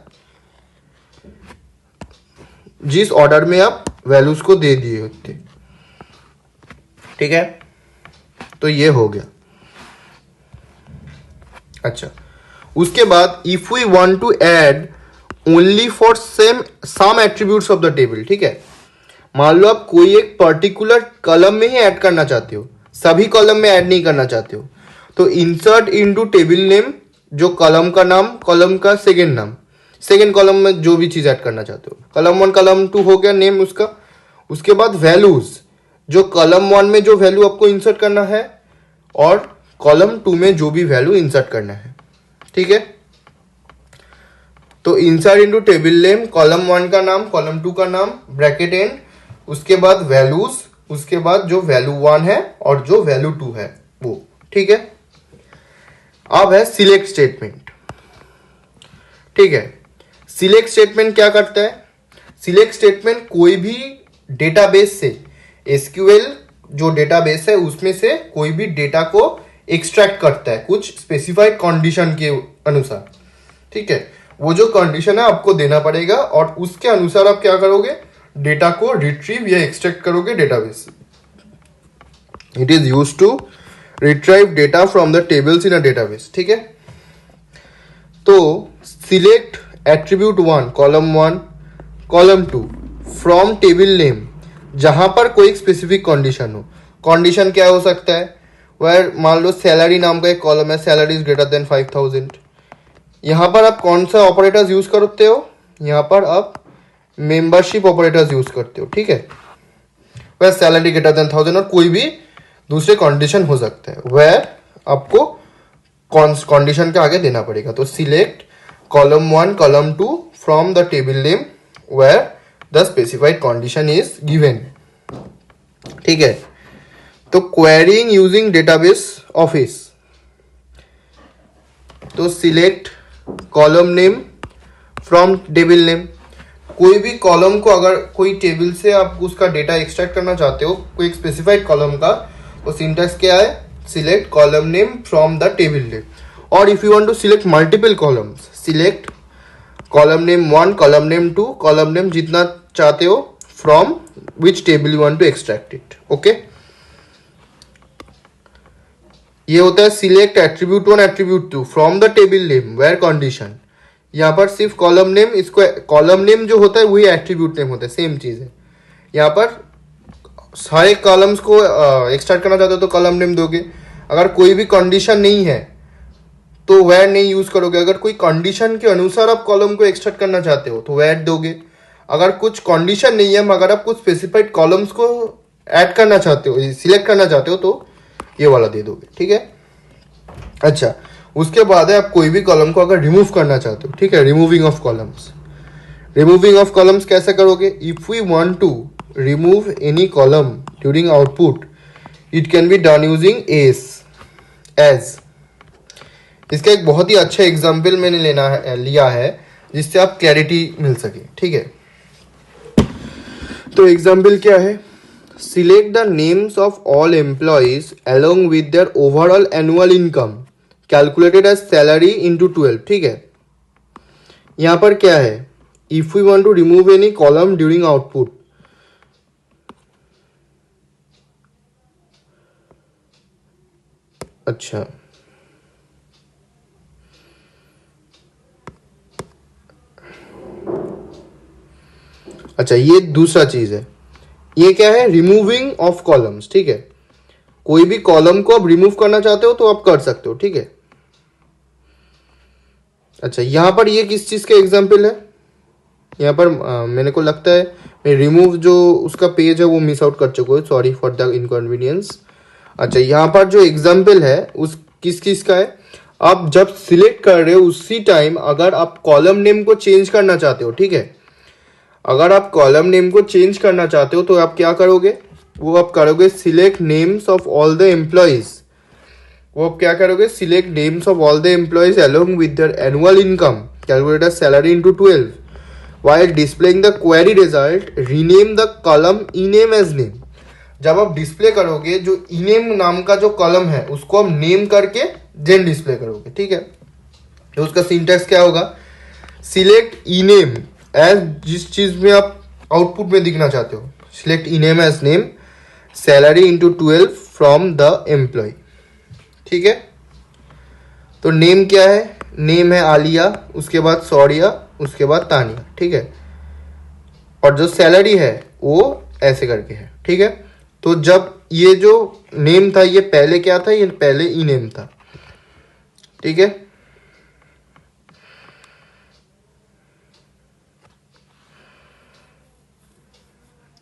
जिस ऑर्डर में आप वैल्यूज को दे दिए होते। ठीक है, तो ये हो गया। अच्छा, उसके बाद if we want to add only for some attributes of the table. ठीक है, मान लो आप कोई एक पर्टिकुलर कॉलम में ही ऐड करना चाहते हो, सभी कॉलम में ऐड नहीं करना चाहते हो, तो इंसर्ट इनटू टेबल नेम, जो कॉलम का नाम, कॉलम का सेकेंड नाम, सेकेंड कॉलम में जो भी चीज ऐड करना चाहते हो, कॉलम 1 कॉलम 2 हो गया नेम उसका। उसके बाद वैल्यूज, जो कॉलम 1 में जो वैल्यू आपको इंसर्ट करना है और कॉलम 2 में जो भी वैल्यू इंसर्ट करना है। ठीक है, तो insert into table name, column 1 का नाम, कॉलम 2 का नाम, ब्रैकेट एंड, उसके बाद वैल्यूज, उसके बाद जो वैल्यू 1 है और जो वैल्यू 2 है वो। ठीक है, अब है सिलेक्ट स्टेटमेंट। ठीक है, सिलेक्ट स्टेटमेंट क्या करता है? सिलेक्ट स्टेटमेंट कोई भी डेटाबेस से, एसक्यूएल जो डेटाबेस है उसमें से कोई भी डेटा को एक्सट्रैक्ट करता है कुछ स्पेसिफाइड कंडीशन के अनुसार। ठीक है, वो जो कंडीशन है आपको देना पड़ेगा और उसके अनुसार आप क्या करोगे, डेटा को रिट्रीव या एक्सट्रैक्ट करोगे डेटाबेस से। It is used to retrieve data from the tables in a database. ठीक है, तो select attribute 1 column 1 column 2 from table name, जहां पर कोई स्पेसिफिक कंडीशन हो। कंडीशन क्या हो सकता है? वेयर मान लो सैलरी नाम का एक कॉलम है, सैलरी इज ग्रेटर देन 5000। यहां पर आप कौन सा ऑपरेटर्स यूज करते हो? यहां पर आप मेंबरशिप ऑपरेटर्स यूज करते हो। ठीक है, वह सैलरी ग्रेटर देन 1000 और कोई भी दूसरे कंडीशन हो सकता है, वह आपको कंडीशन के आगे देना पड़ेगा। तो select column 1 column 2 from the table name where the specified condition is given. ठीक है, तो क्वेरीइंग यूजिंग डेटाबेस ऑफिस, तो select column name from table name. कोई भी कॉलम को अगर कोई टेबल से आप उसका डेटा एक्सट्रैक्ट करना चाहते हो, कोई एक स्पेसिफाइड कॉलम का, तो सिंटैक्स क्या है? Select column name from the table name. और if you want to select multiple columns, select column name 1 column name 2 column name जितना चाहते हो from which table you want to extract it. Okay, ये होता है select attribute 1 attribute 2 from the table name where condition. यहाँ पर सिर्फ column name, इसको कॉलम नेम जो होता है वही एट्रीब्यूट नेम होता है, सेम चीज है। यहाँ पर सारे कॉलम्स को एक्सट्रैक्ट करना चाहते हो तो कॉलम नेम दोगे। अगर कोई भी कंडीशन नहीं है तो वेयर नहीं यूज करोगे। अगर कोई कंडीशन के अनुसार आप कॉलम को एक्सट्रैक्ट करना चाहते हो तो वेयर दोगे। अगर कुछ कंडीशन नहीं है मगर आप कुछ स्पेसिफाइड कॉलम्स को ऐड करना चाहते हो, सिलेक्ट करना चाहते हो, तो ये वाला दे दोगे। ठीक है, अच्छा, उसके बाद है आप कोई भी कॉलम को अगर रिमूव करना चाहते हो। ठीक है, removing of columns. Removing of columns कैसे करोगे? If we want to remove any column during output, it can be done using as. इसका एक बहुत ही अच्छा एग्जाम्पल मैंने लिया है जिससे आप क्लैरिटी मिल सके। ठीक है, तो एग्जाम्पल क्या है? Select the names of all employees along with their overall annual income calculated as salary into 12। ठीक है, यहां पर क्या है? If we want to remove any column during output, अच्छा अच्छा, ये दूसरा चीज है। ये क्या है? Removing of columns. ठीक है, कोई भी कॉलम को आप रिमूव करना चाहते हो तो आप कर सकते हो। ठीक है, अच्छा, यहां पर ये किस चीज का एग्जाम्पल है? यहाँ पर मेरे को लगता है मैं रिमूव जो उसका पेज है वो मिस आउट कर चुका हूँ, सॉरी फॉर द इनकन्वीनियंस। अच्छा, यहाँ पर जो एग्जाम्पल है उस किस किस का है? आप जब सिलेक्ट कर रहे हो उसी टाइम अगर आप कॉलम नेम को चेंज करना चाहते हो, ठीक है, अगर आप कॉलम नेम को चेंज करना चाहते हो तो आप क्या करोगे? वो आप करोगे select names of all the employees. वो आप क्या करोगे? Select names of all the employees along with there annual income calculated salary into 12। While displaying the query result, rename the column ename as name. जब आप display करोगे जो इनेम नाम का जो कॉलम है उसको आप नेम करके देन डिस्प्ले करोगे, ठीक है। तो उसका सिंटैक्स क्या होगा, सिलेक्ट इनेम एज जिस चीज में आप आउटपुट में दिखना चाहते हो, select ename as name salary into 12 from the employee, ठीक है। तो नेम क्या है, नेम है आलिया, उसके बाद सौरिया, उसके बाद तानिया, ठीक है। और जो सैलरी है वो ऐसे करके है, ठीक है। तो जब ये जो नेम था ये पहले क्या था, ये पहले ई नेम था, ठीक है।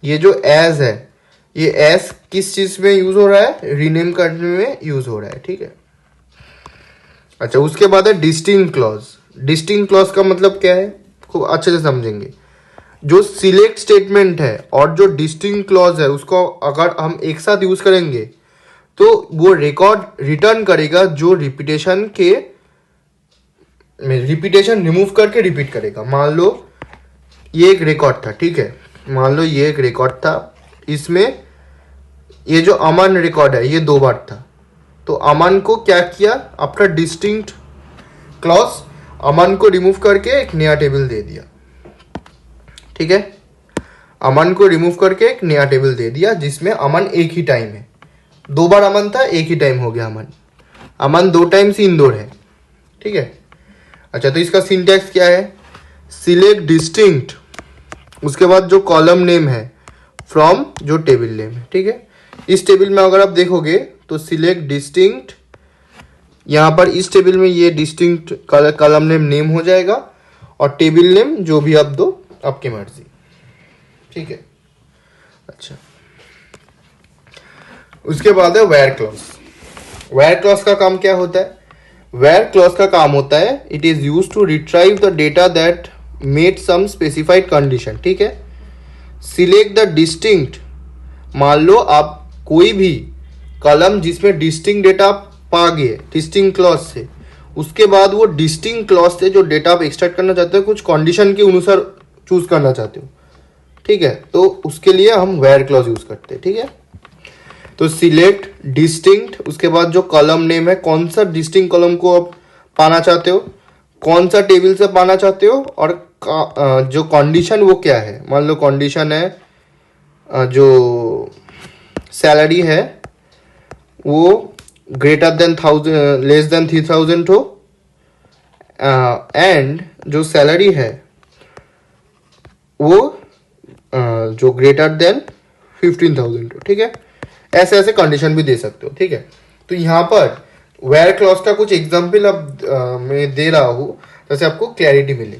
ये जो एज है, ये एज किस चीज में यूज हो रहा है, रीनेम करने में यूज हो रहा है, ठीक है। अच्छा, उसके बाद है डिस्टिंक्ट क्लॉज। डिस्टिंक्ट क्लॉज का मतलब क्या है, खूब अच्छे से समझेंगे। जो सिलेक्ट स्टेटमेंट है और जो डिस्टिंक्ट क्लॉज है उसको अगर हम एक साथ यूज करेंगे तो वो रिकॉर्ड रिटर्न करेगा जो रिपीटेशन के रिपीटेशन रिमूव करके रिपीट करेगा। मान लो ये एक रिकॉर्ड था, ठीक है, मान लो ये एक रिकॉर्ड था, इसमें ये जो अमन रिकॉर्ड है ये 2 बार था, तो अमन को क्या किया, आफ्टर डिस्टिंक्ट क्लॉज अमन को रिमूव करके एक नया टेबल दे दिया, ठीक है। अमन को रिमूव करके एक नया टेबल दे दिया जिसमें अमन एक ही टाइम है, 2 बार अमन था, एक ही टाइम हो गया अमन। अमन 2 टाइम्स इंदौर है, ठीक है। अच्छा, तो इसका सिंटैक्स क्या है, सिलेक्ट डिस्टिंक्ट, उसके बाद जो कॉलम नेम है फ्रॉम जो टेबल नेम है, ठीक है। इस टेबल में अगर आप देखोगे तो सिलेक्ट डिस्टिंक्ट, यहाँ पर इस टेबल में ये डिस्टिंक्ट कॉलम नेम हो जाएगा और टेबल नेम जो भी आप दो आपकी मर्जी, ठीक है। अच्छा, उसके बाद है वेयर क्लॉज। वेयर क्लॉज का काम क्या होता है, वेयर क्लॉज का काम होता है it is use to retrieve the data that met some specified condition, ठीक है। सिलेक्ट द डिस्टिंक्ट, मान लो आप कोई भी कॉलम जिसमें डिस्टिंक्ट डेटा पा गए डिस्टिंक्ट क्लॉज से, उसके बाद वो डिस्टिंक्ट क्लॉज से जो डेटा आप एक्सट्रैक्ट करना चाहते हो कुछ कंडीशन के अनुसार चूज करना चाहते हो, ठीक है, तो उसके लिए हम वेयर क्लॉज यूज करते हैं, ठीक है। तो सिलेक्ट डिस्टिंक्ट, उसके बाद जो कॉलम नेम है, कौन सा डिस्टिंक्ट कॉलम को आप पाना चाहते हो, कौन सा टेबल से पाना चाहते हो, और जो कंडीशन वो क्या है। मान लो कंडीशन है जो सैलरी है वो ग्रेटर देन 1000 लेस देन 3000 हो, एंड जो सैलरी है वो जो ग्रेटर देन 15,000 हो, ठीक है। ऐसे ऐसे कंडीशन भी दे सकते हो, ठीक है। तो यहाँ पर वेयर क्लॉज का कुछ एग्जाम्पल अब मैं दे रहा हूँ जैसे आपको क्लैरिटी मिले।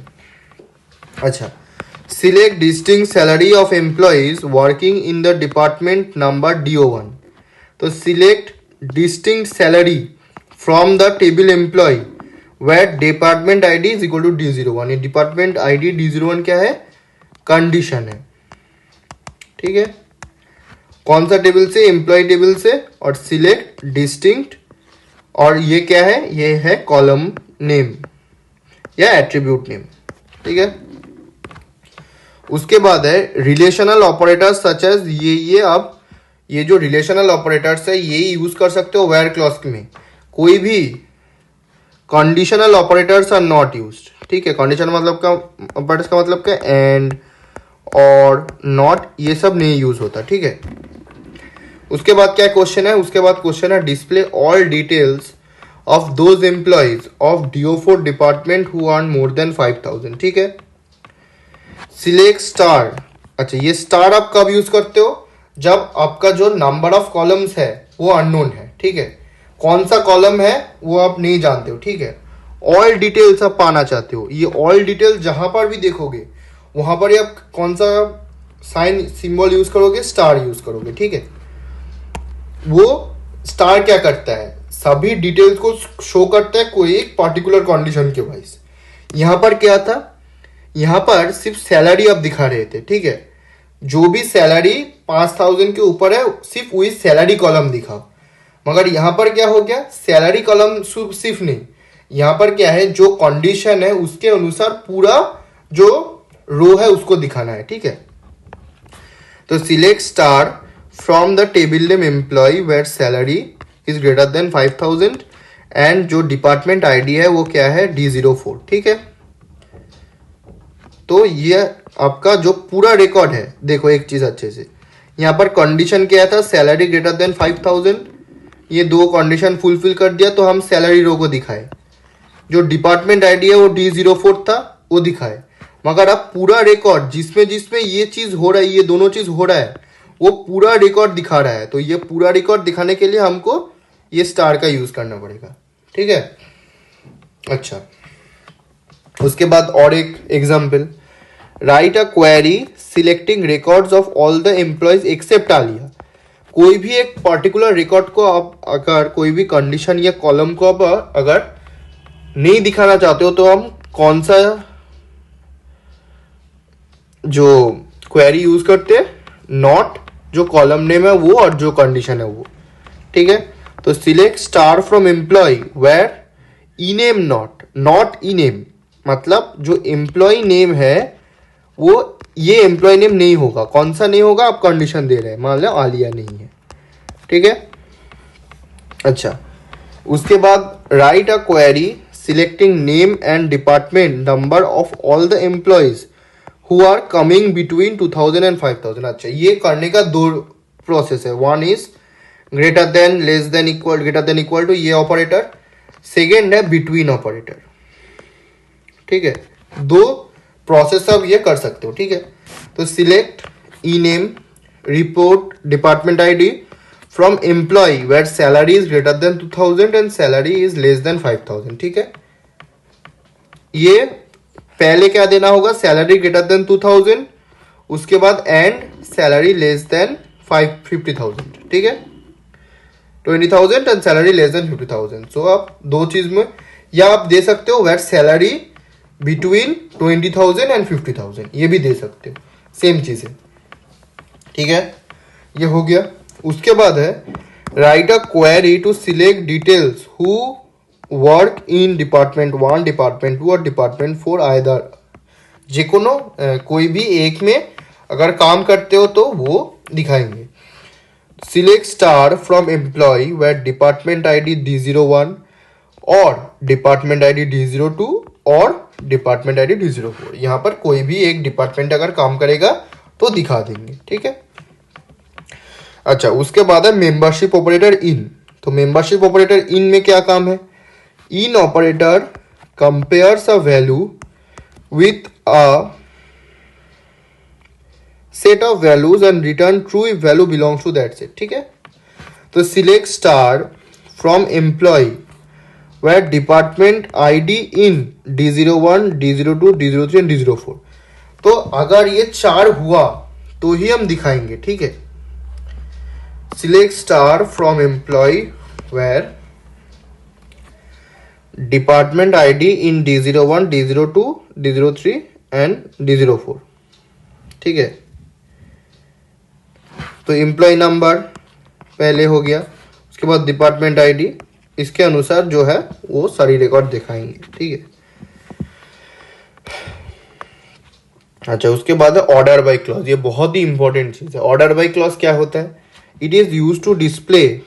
अच्छा, select distinct salary of employees working in the department number DO1। तो select distinct salary from the table employee where department ID is equal to D01। ये डिपार्टमेंट ID D01 क्या है, कंडीशन है, ठीक है। कौन सा टेबल से, एम्प्लॉय टेबल से, और सिलेक्ट डिस्टिंक्ट, और ये क्या है, ये है कॉलम नेम या एट्रीब्यूट नेम, ठीक है। उसके बाद है रिलेशनल ऑपरेटर्स सच एज, ये आप ये जो रिलेशनल ऑपरेटर्स है ये यूज कर सकते हो वेयर क्लॉज में। कोई भी conditional operators are not used, ठीक है। कंडीशनल मतलब का ऑपरेटर्स का मतलब क्या, एंड और नॉट, ये सब नहीं यूज होता, ठीक है। उसके बाद क्या क्वेश्चन है, उसके बाद क्वेश्चन है display all details of those employees of DO4 department who earn more than 5,000, ठीक है। Select star. अच्छा, ये स्टार आप कब यूज करते हो, जब आपका जो नंबर ऑफ कॉलम्स है वो अननोन है, ठीक है। कौन सा कॉलम है वो आप नहीं जानते हो, ठीक है। ऑल डिटेल्स आप पाना चाहते हो, ये ऑल डिटेल जहां पर भी देखोगे वहां पर आप कौन सा साइन सिंबल यूज करोगे, स्टार यूज करोगे, ठीक है। वो स्टार क्या करता है, सभी डिटेल्स को शो करता है कोई एक पर्टिकुलर कंडीशन के वाइज। यहां पर क्या था, यहां पर सिर्फ सैलरी आप दिखा रहे थे, ठीक है। जो भी सैलरी 5,000 के ऊपर है सिर्फ वही सैलरी कॉलम दिखाओ, मगर यहां पर क्या हो गया, सैलरी कॉलम सिर्फ नहीं, यहां पर क्या है, जो कंडीशन है उसके अनुसार पूरा जो रो है उसको दिखाना है, ठीक है। तो select star from the table name employ where salary is greater than 5000 and जो डिपार्टमेंट आईडी है वो क्या है D04। ठीक है, तो ये आपका जो पूरा रिकॉर्ड है, देखो एक चीज अच्छे से, यहाँ पर कंडीशन क्या था, सैलरी ग्रेटर देन 5000, ये दो कंडीशन फुलफिल कर दिया तो हम सैलरी रो को दिखाए। जो डिपार्टमेंट आईडी है वो D04 था, वो दिखाए। मगर अब पूरा रिकॉर्ड जिसमें जिसमें ये चीज हो रहा है, ये दोनों चीज हो रहा है, वो पूरा रिकॉर्ड दिखा रहा है। तो ये पूरा रिकॉर्ड दिखाने के लिए हमको ये स्टार का यूज करना पड़ेगा। ठीक है, अच्छा, उसके बाद और एक example, write a query selecting records of all the employees except Aliya. कोई भी एक पर्टिकुलर रिकॉर्ड को आप अगर कोई भी कंडीशन या कॉलम को आप अगर नहीं दिखाना चाहते हो तो हम कौन सा जो क्वेरी यूज करते हैं, नॉट जो कॉलम नेम है वो और जो कंडीशन है वो। ठीक है, तो select star from employ where E name not E name, मतलब जो एम्प्लॉय नेम है वो ये एम्प्लॉय नेम नहीं होगा। कौन सा नहीं होगा, आप कंडीशन दे रहे हैं, मान लो आलिया नहीं है। ठीक है, अच्छा, उसके बाद write a query selecting name and department number of all the employees who are coming between 2000 and 5000। अच्छा, ये करने का दो प्रोसेस है, one is greater than, less than, equal, greater than equal to, ये ऑपरेटर। सेकेंड है between operator. ठीक है, दो प्रोसेस आप ये कर सकते हो। ठीक है, तो select E name, report department ID from employ where salary is greater than 2000 and salary is less than 5000। ठीक है, ये पहले क्या देना होगा, सैलरी ग्रेटर देन 2000, उसके बाद एंड सैलरी लेस देन 50,000। ठीक है, 20,000 एंड सैलरी लेस देन 50,000। सो आप दो चीज में, या आप दे सकते हो वेयर सैलरी बिटवीन 20,000 एंड 50,000, ये भी दे सकते हो, सेम चीज है। ठीक है, ये हो गया। उसके बाद है write a query to select details who work in department 1, department 2 और डिपार्टमेंट 4 आइदर, जे कोनो कोई भी एक में अगर काम करते हो तो वो दिखाएंगे। Select star from employ where department ID D01 और डिपार्टमेंट आईडी D02 और डिपार्टमेंट आईडी D04। यहाँ पर कोई भी एक डिपार्टमेंट अगर काम करेगा तो दिखा देंगे। ठीक है, अच्छा, उसके बाद है मेंबरशिप ऑपरेटर इन। तो मेंबरशिप ऑपरेटर इन में क्या काम है, in operator compares a value with a set of values and return true if value belongs to that set. ठीक है, तो select star from employ where department ID in D01, D02, D03 and D04। तो अगर ये चार हुआ तो ही हम दिखाएंगे। ठीक है, select star from employ where department ID in D01, D02, D03 and D04। ठीक है, तो एम्प्लॉय नंबर पहले हो गया, उसके बाद डिपार्टमेंट आईडी, इसके अनुसार जो है वो सारी रिकॉर्ड दिखाएंगे। ठीक है, अच्छा, उसके बाद है ऑर्डर बाय क्लॉज। ये बहुत ही इंपॉर्टेंट चीज है। ऑर्डर बाय क्लॉज क्या होता है, it is used to display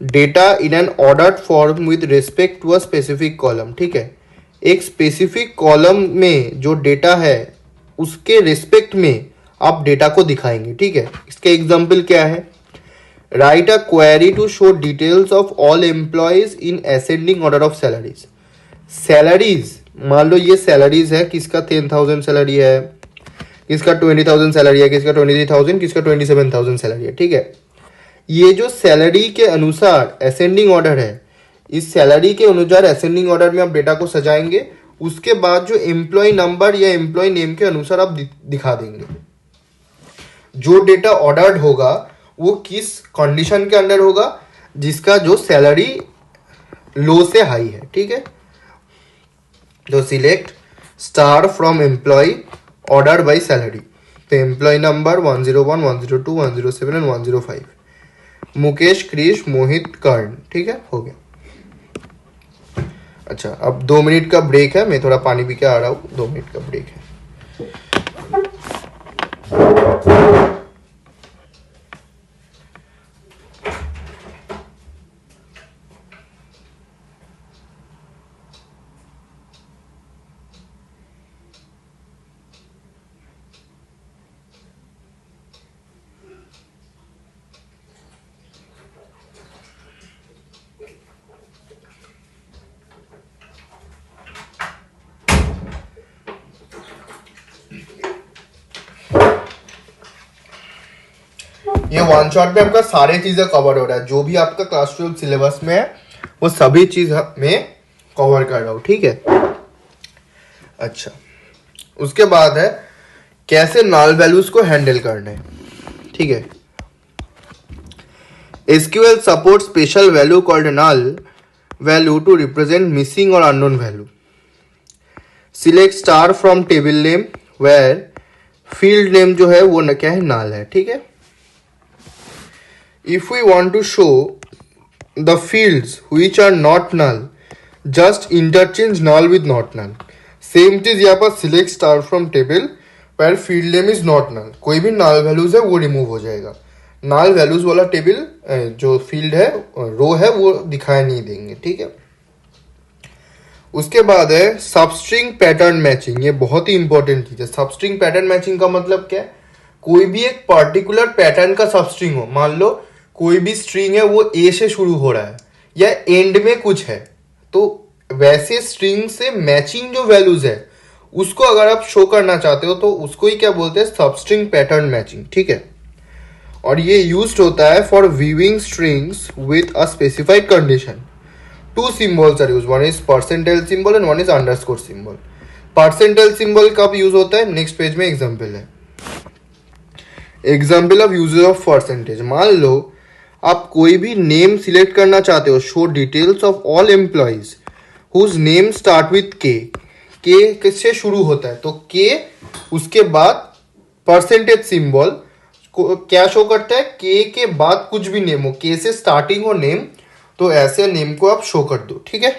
data in an ordered form with respect to a specific column. ठीक है, एक स्पेसिफिक कॉलम में जो डेटा है उसके रेस्पेक्ट में आप डेटा को दिखाएंगे। ठीक है, इसके एग्जाम्पल क्या है, write a query to show details of all employees in ascending order of salaries. Salaries, मान लो ये सैलरीज है, किसका 10,000 सैलरी है, किसका 20,000 सैलरी है, किसका 23,000, किसका 27,000 सैलरी है। ठीक है, ये जो सैलरी के अनुसार असेंडिंग ऑर्डर है, इस सैलरी के अनुसार असेंडिंग ऑर्डर में आप डेटा को सजाएंगे। उसके बाद जो एम्प्लॉय नंबर या एम्प्लॉय नेम के अनुसार आप दिखा देंगे। जो डेटा ऑर्डर्ड होगा वो किस कंडीशन के अंडर होगा, जिसका जो सैलरी लो से हाई है। ठीक है, तो select star from employee order by salary. तो employee number 101, 102, 107 and 105, Mukesh, Krish, Mohit, Karan. ठीक है, हो गया। अच्छा, अब 2 मिनट का ब्रेक है, मैं थोड़ा पानी पी के आ रहा हूँ। 2 मिनट का ब्रेक है। ये वन शॉट में आपका सारे चीजें कवर हो रहा है, जो भी आपका क्लास 12 सिलेबस में है वो सभी चीज में कवर कर रहा हूँ, ठीक है। अच्छा, उसके बाद है कैसे नल वैल्यूज को हैंडल करना है, ठीक है। SQL supports special value called null value to represent missing or unknown value. Select star from table name where field name जो है वो क्या है, null है, ठीक है। If we want to show the fields which are not null, just interchange null with not null. Same चीज यहाँ पर select star from table where field name is not null. कोई भी null values है वो रिमूव हो जाएगा। null values वाला टेबल जो फील्ड है, रो है, वो दिखाई नहीं देंगे, ठीक है। उसके बाद है सबस्ट्रिंग पैटर्न मैचिंग। ये बहुत ही इंपॉर्टेंट चीज है। सबस्ट्रिंग पैटर्न मैचिंग का मतलब क्या है, कोई भी एक पर्टिकुलर पैटर्न का सबस्ट्रिंग हो, मान लो कोई भी स्ट्रिंग है वो ए से शुरू हो रहा है या एंड में कुछ है, तो वैसे स्ट्रिंग से मैचिंग जो वैल्यूज है उसको अगर आप शो करना चाहते हो तो उसको ही क्या बोलते हैं, सबस्ट्रिंग पैटर्न मैचिंग, ठीक है। और ये यूज्ड होता है for viewing strings with a specified condition. Two symbols are use, one is percentage symbol and one is underscore symbol. Percentage symbol कब यूज होता है, नेक्स्ट पेज में एग्जांपल है। Example of uses of percentage, मान लो आप कोई भी नेम सिलेक्ट करना चाहते हो, show details of all employees whose name start with K. के किससे शुरू होता है, तो के उसके बाद परसेंटेज सिंबल क्या शो करता है, के बाद कुछ भी नेम हो, के से स्टार्टिंग हो नेम, तो ऐसे नेम को आप शो कर दो, ठीक है।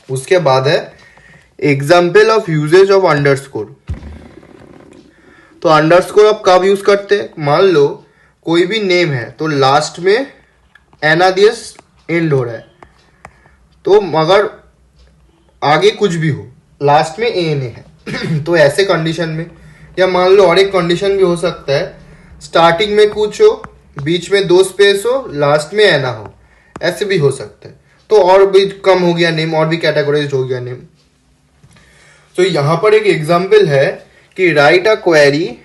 उसके बाद है example of uses of underscore. तो अंडरस्कोर आप कब यूज करते हैं, मान लो कोई भी नेम है तो लास्ट में एनादियस एंड हो रहा है, तो मगर आगे कुछ भी हो लास्ट में एन है तो ऐसे कंडीशन में, या मान लो और एक कंडीशन भी हो सकता है, स्टार्टिंग में कुछ हो, बीच में 2 स्पेस हो, लास्ट में एना हो, ऐसे भी हो सकता है। तो और भी कम हो गया नेम, और भी कैटेगराइज हो गया नेम। तो यहाँ पर एक एग्जाम्पल है कि right a query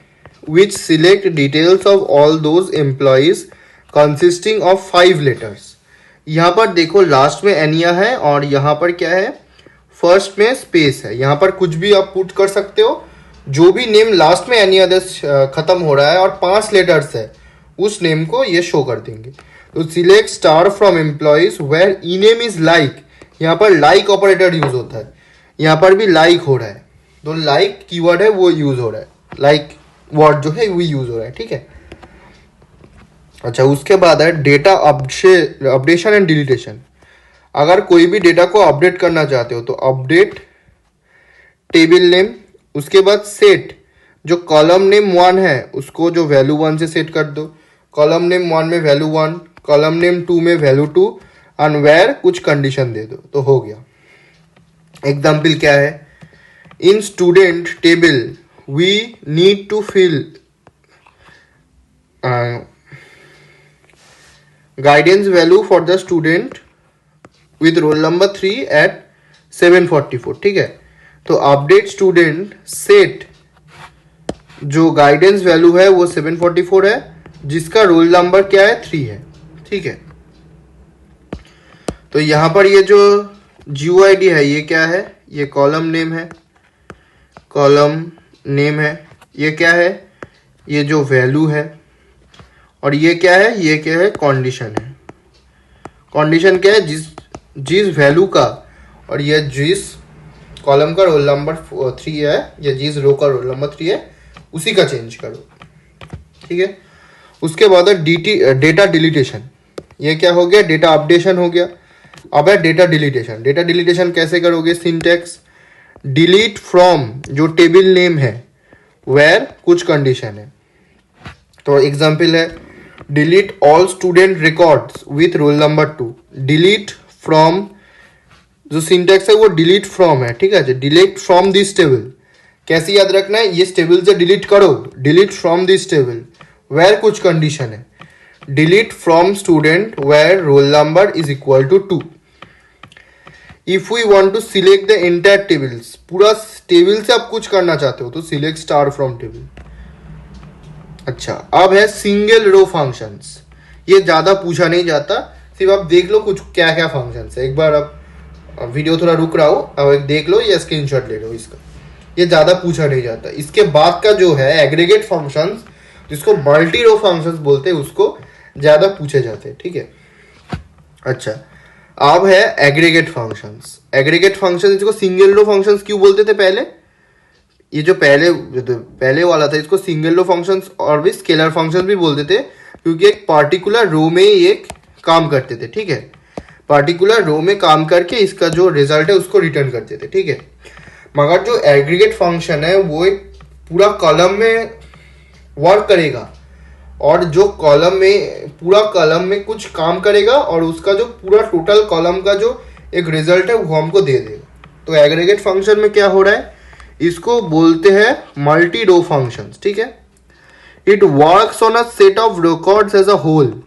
which select details of all those employees consisting of 5 letters. यहाँ पर देखो लास्ट में एनिया है और यहाँ पर क्या है, फर्स्ट में स्पेस है। यहाँ पर कुछ भी आप पुट कर सकते हो, जो भी नेम लास्ट में एनी अदर्स खत्म हो रहा है और 5 लेटर्स है उस नेम को ये शो कर देंगे। तो select star from employees where E name is like, यहाँ पर लाइक ऑपरेटर यूज होता है, यहाँ पर भी लाइक हो रहा है, तो लाइक कीवर्ड है वो यूज हो रहा है, लाइक वर्ड जो है वो यूज हो रहा है, ठीक है। अच्छा, उसके बाद है डेटा अपडेशन एंड डिलीटेशन। अगर कोई भी डेटा को अपडेट करना चाहते हो तो अपडेट टेबल नेम, उसके बाद सेट जो कॉलम नेम 1 है उसको जो वैल्यू 1 से सेट कर दो, कॉलम नेम 1 में वैल्यू 1, कॉलम नेम 2 में वैल्यू 2 एंड वेयर कुछ कंडीशन दे दो, तो हो गया। एग्जाम्पल क्या है, in student table we need to fill guidance value for the student with roll number 3 at 744, ठीक है। तो अपडेट स्टूडेंट सेट जो गाइडेंस वैल्यू है वो 744 है, जिसका रोल नंबर क्या है 3 है, ठीक है। तो यहां पर ये जो GUID है ये क्या है, ये कॉलम नेम है, कॉलम नेम है, ये क्या है, ये जो वैल्यू है, और ये क्या है, ये क्या है, कंडीशन है। कंडीशन क्या है, जिस वैल्यू का और ये जिस कॉलम का रोल नंबर 3 है या जिस रो का रोल नंबर 3 है उसी का चेंज करो, ठीक है। उसके बाद है डेटा डिलीटेशन। ये क्या हो गया, डेटा अपडेशन हो गया। अब है डेटा डिलीटेशन। डेटा डिलीटेशन कैसे करोगे, सिंटेक्स डिलीट फ्रॉम जो टेबल नेम है वेयर कुछ कंडीशन है। तो एग्जांपल है delete all student records with roll number 2। Delete from जो सिंटेक्स है वो डिलीट फ्रॉम है, ठीक है। डिलीट फ्रॉम दिस टेबल कैसे याद रखना है, ये टेबल से डिलीट करो, delete from this table where कुछ कंडीशन है। Delete from student where roll number is equal to 2। If we want to select the entire tables, पूरा टेबल से आप कुछ करना चाहते हो तो सिलेक्ट स्टार फ्रॉम टेबल। अच्छा, अब है सिंगल रो फंक्शंस। ये ज्यादा पूछा नहीं जाता, सिर्फ आप देख लो कुछ क्या क्या फंक्शंस है। एक बार आप वीडियो थोड़ा रुक रहा हो, अब एक देख लो या स्क्रीनशॉट ले लो इसका। ये ज्यादा पूछा नहीं जाता। इसके बाद का जो है एग्रीगेट फंक्शंस, जिसको मल्टी रो फंक्शंस बोलते हैं, उसको ज्यादा पूछे जाते हैं। ठीक है, अच्छा अब है एग्रीगेट फंक्शंस। एग्रीगेट फंक्शन, इसको सिंगल रो फंक्शंस क्यों बोलते थे पहले? ये जो पहले वाला था, इसको सिंगल रो फंक्शंस और भी स्केलर फंक्शंस भी बोलते थे, क्योंकि एक पार्टिकुलर रो में ही एक काम करते थे। ठीक है, पार्टिकुलर रो में काम करके इसका जो रिजल्ट है उसको रिटर्न करते थे। ठीक है, मगर जो एग्रीगेट फंक्शन है वो एक पूरा कॉलम में वर्क करेगा, और जो कॉलम में पूरा कॉलम में कुछ काम करेगा, और उसका जो पूरा टोटल कॉलम का जो एक रिजल्ट है वो हमको दे देगा। तो एग्रीगेट फंक्शन में क्या हो रहा है, इसको बोलते हैं मल्टी रो फंक्शंस। ठीक है, it works on a set of records as a whole.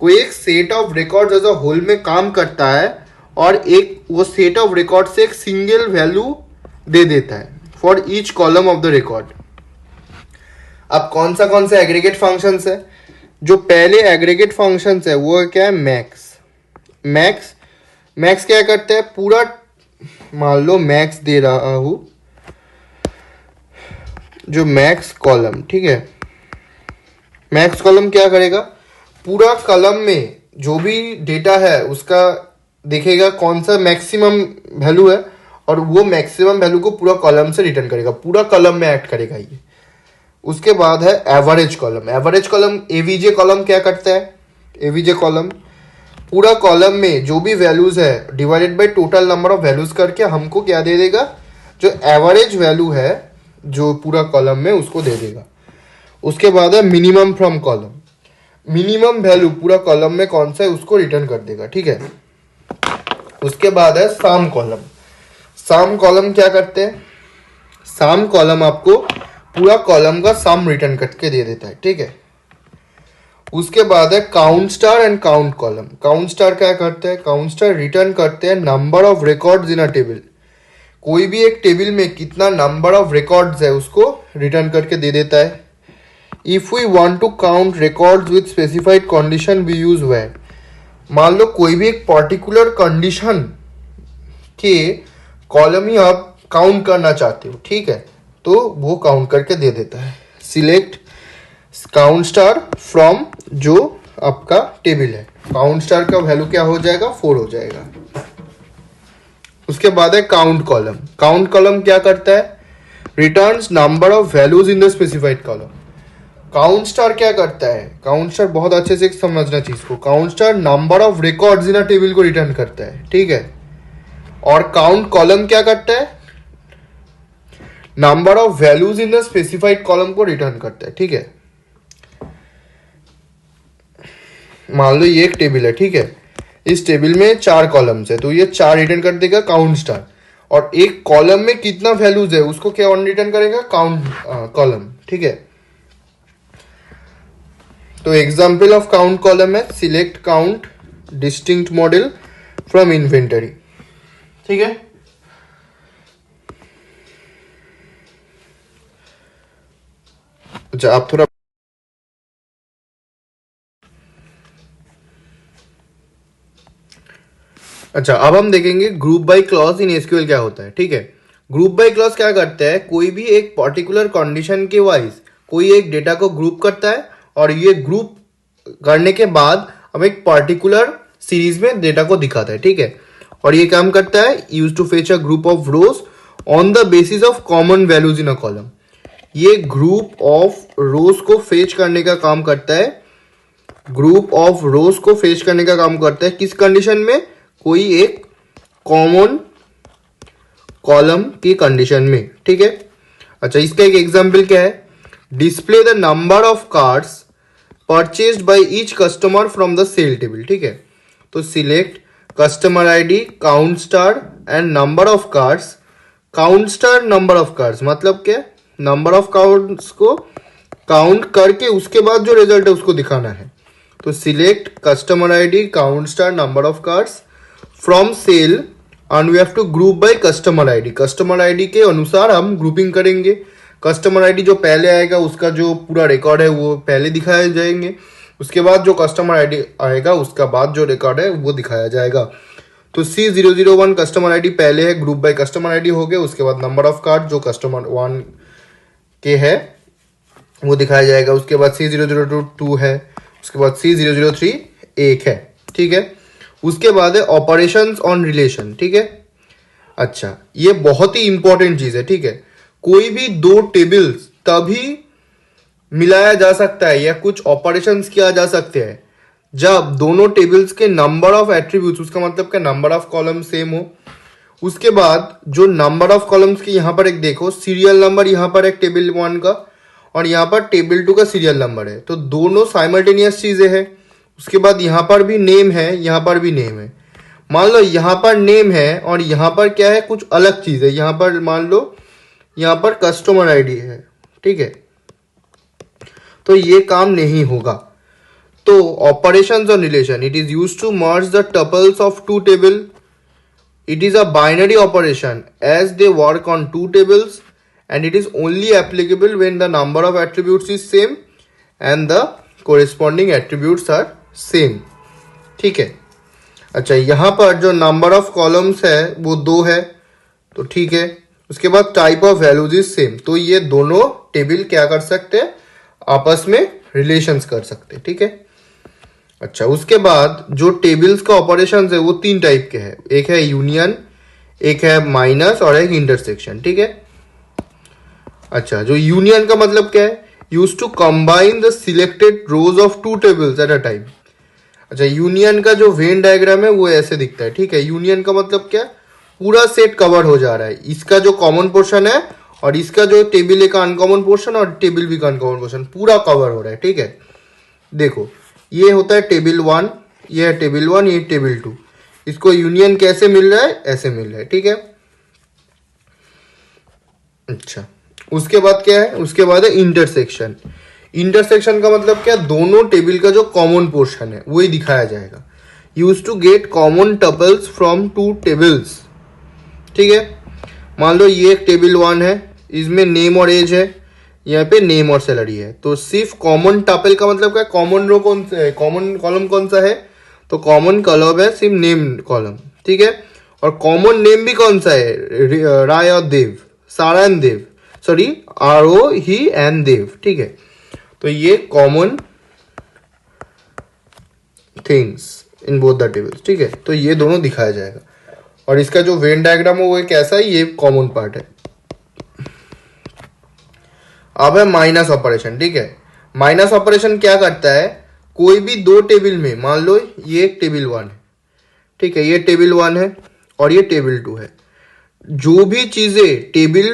कोई एक set of records as a whole में काम करता है, और एक वो सेट ऑफ रिकॉर्ड से एक सिंगल वैल्यू दे देता है for each column of the record. अब कौन सा एग्रीगेट फंक्शंस है? जो पहले एग्रीगेट फंक्शंस है वो क्या है, मैक्स क्या करते हैं, पूरा मान लो मैक्स दे रहा हूं, जो मैक्स कॉलम, ठीक है, मैक्स कॉलम क्या करेगा, पूरा कॉलम में जो भी डेटा है उसका देखेगा कौन सा मैक्सिमम वैल्यू है, और वो मैक्सिमम वैल्यू को पूरा कॉलम से रिटर्न करेगा, पूरा कॉलम में एक्ट करेगा ये। उसके बाद है average column. Average column, AVG column क्या करता है, एवीजे कॉलम पूरा कॉलम में जो भी वैल्यूज है divided by total number of values करके हमको क्या दे देगा, जो एवरेज वैल्यू है जो पूरा कॉलम में उसको दे देगा। उसके बाद है minimum from column. Minimum value पूरा कॉलम में कौन सा है उसको रिटर्न कर देगा। ठीक है, उसके बाद है सम कॉलम। सम कॉलम क्या करते हैं, सम कॉलम आपको पूरा कॉलम का सम रिटर्न करके दे देता है। ठीक है, उसके बाद है count star and count column. Count star क्या करते हैं, काउंट स्टार रिटर्न करते हैं number of records in a table. कोई भी एक टेबल में कितना नंबर ऑफ रिकॉर्ड्स है उसको रिटर्न करके दे देता है। If we want to count records with specified condition we use where. मान लो कोई भी एक पर्टिकुलर कंडीशन के कॉलम ही आप काउंट करना चाहते हो, ठीक है, तो वो काउंट करके दे देता है। सिलेक्ट काउंट स्टार फ्रॉम जो आपका टेबल है, काउंट स्टार का वैल्यू क्या हो जाएगा, 4 हो जाएगा। उसके बाद है काउंट कॉलम। काउंट कॉलम क्या करता है, returns number of values in the specified column. Count star क्या करता है, काउंट स्टार बहुत अच्छे से समझना चीज को, count star number of records in a table को रिटर्न करता है। ठीक है, और काउंट कॉलम क्या करता है, number of values in the specified column को रिटर्न करता है। ठीक है, मान लो ये एक टेबल है, ठीक है, इस टेबल में 4 कॉलम्स है, तो ये 4 रिटर्न कर देगा काउंट स्टार, और एक कॉलम में कितना वैल्यूज है उसको क्या रिटर्न करेगा, काउंट कॉलम। ठीक है, तो एग्जाम्पल ऑफ काउंट कॉलम है select count distinct model from inventory. ठीक है, अच्छा आप थोड़ा अच्छा अब हम देखेंगे group by clause in SQL क्या होता है। ठीक है, ग्रुप बाय क्लॉज क्या करता है, कोई भी एक पर्टिकुलर कंडीशन के वाइज कोई एक डेटा को ग्रुप करता है, और ये ग्रुप करने के बाद हम एक पर्टिकुलर सीरीज में डेटा को दिखाता है। ठीक है, और ये काम करता है use to fetch a group of rows on the basis of common values in a column. ये ग्रुप ऑफ रोज को फेच करने का काम करता है, ग्रुप ऑफ रोज को फेच करने का काम करता है किस कंडीशन में, कोई एक कॉमन कॉलम की कंडीशन में। ठीक है, अच्छा इसका एक एग्जांपल क्या है, display the number of cards purchased by each customer from the sale table. ठीक है, तो select customer ID count star and number of cards. Count star number of cards मतलब क्या, नंबर ऑफ कार्ड्स को count करके उसके बाद जो रिजल्ट है उसको दिखाना है। तो select customer ID count star number of cards from sale and we have to group by customer ID. Customer ID के अनुसार हम ग्रुपिंग करेंगे, कस्टमर आईडी जो पहले आएगा उसका जो पूरा रिकॉर्ड है वो पहले दिखाए जाएंगे, उसके बाद जो कस्टमर आईडी आएगा उसका बाद जो रिकॉर्ड है वो दिखाया जाएगा। तो C001 कस्टमर आईडी पहले है, ग्रुप बाय कस्टमर आईडी हो गया, उसके बाद नंबर ऑफ कार्ड जो कस्टमर 1 के है वो दिखाया जाएगा, उसके बाद C002 2 है, उसके बाद C003 1 है, ठीक है। उसके बाद है ऑपरेशंस ऑन रिलेशन, ठीक है। अच्छा, ये बहुत ही इंपॉर्टेंट चीज है, ठीक है। कोई भी दो टेबल्स तभी मिलाया जा सकता है या कुछ ऑपरेशंस किया जा सकते हैं जब दोनों टेबल्स के नंबर ऑफ एट्रीब्यूट्स, उसका मतलब क्या, नंबर ऑफ कॉलम सेम हो। उसके बाद जो नंबर ऑफ कॉलम्स की यहाँ पर एक देखो सीरियल नंबर, यहाँ पर एक टेबल 1 का और यहाँ पर टेबल 2 का सीरियल नंबर है, तो दोनों साइमल्टेनियस चीजें हैं। उसके बाद यहाँ पर भी नेम है, यहाँ पर भी नेम है। मान लो यहाँ पर नेम है और यहाँ पर क्या है, कुछ अलग चीज है। यहाँ पर मान लो यहाँ पर कस्टमर आईडी है, ठीक है, तो ये काम नहीं होगा। तो operations on relation, it is used to merge the tuples of two table. It is a binary operation as they work on two tables and it is only applicable when the number of attributes is same and the corresponding attributes are same, ठीक है। अच्छा, यहाँ पर जो number of columns है वो 2 है, तो ठीक है। उसके बाद type of values is same, तो ये दोनों टेबल क्या कर सकते हैं, आपस में रिलेशंस कर सकते हैं, ठीक है। अच्छा, उसके बाद जो टेबल्स का ऑपरेशन है वो 3 टाइप के हैं, एक है यूनियन, एक है माइनस और एक इंटरसेक्शन, ठीक है। अच्छा, जो यूनियन का मतलब क्या है, use to combine the selected rows of two tables at a time. अच्छा, यूनियन का जो वेन डायग्राम है वो ऐसे दिखता है, ठीक है। यूनियन का मतलब क्या, पूरा सेट कवर हो जा रहा है, इसका जो कॉमन पोर्शन है और इसका जो टेबल ए का अनकॉमन पोर्शन और टेबल बी का अनकॉमन पोर्शन पूरा कवर हो रहा है, ठीक है। देखो, ये होता है टेबल 1, ये है टेबल 1, ये टेबल 2। इसको यूनियन कैसे मिल रहा है, ऐसे मिल रहा है, ठीक है। अच्छा, उसके बाद क्या है, उसके बाद है इंटरसेक्शन। इंटरसेक्शन का मतलब क्या, दोनों टेबल का जो कॉमन पोर्शन है वही दिखाया जाएगा। Use to get common tuples from two tables, ठीक है। मान लो ये एक टेबल 1 है, इसमें नेम और एज है, यहाँ पे नेम और सैलरी है, तो सिर्फ कॉमन टपल का मतलब क्या, कॉमन रो कौन सा है, कॉमन कॉलम कौन सा है, तो कॉमन कॉलम है सिर्फ नेम कॉलम, ठीक है। और कॉमन नेम भी कौन सा है, राय और Dev, Sara and Dev, sorry RO ही एंड देव, ठीक है। तो ये common things in both the tables, ठीक है। तो ये दोनों दिखाया जाएगा और इसका जो वेन डायग्राम है वो कैसा है, ये कॉमन पार्ट है। अब है माइनस ऑपरेशन, ठीक है। माइनस ऑपरेशन क्या करता है, कोई भी दो टेबल में, मान लो ये एक टेबल 1 है, ठीक है, ये टेबल 1 है और ये टेबल 2 है, जो भी चीजें टेबल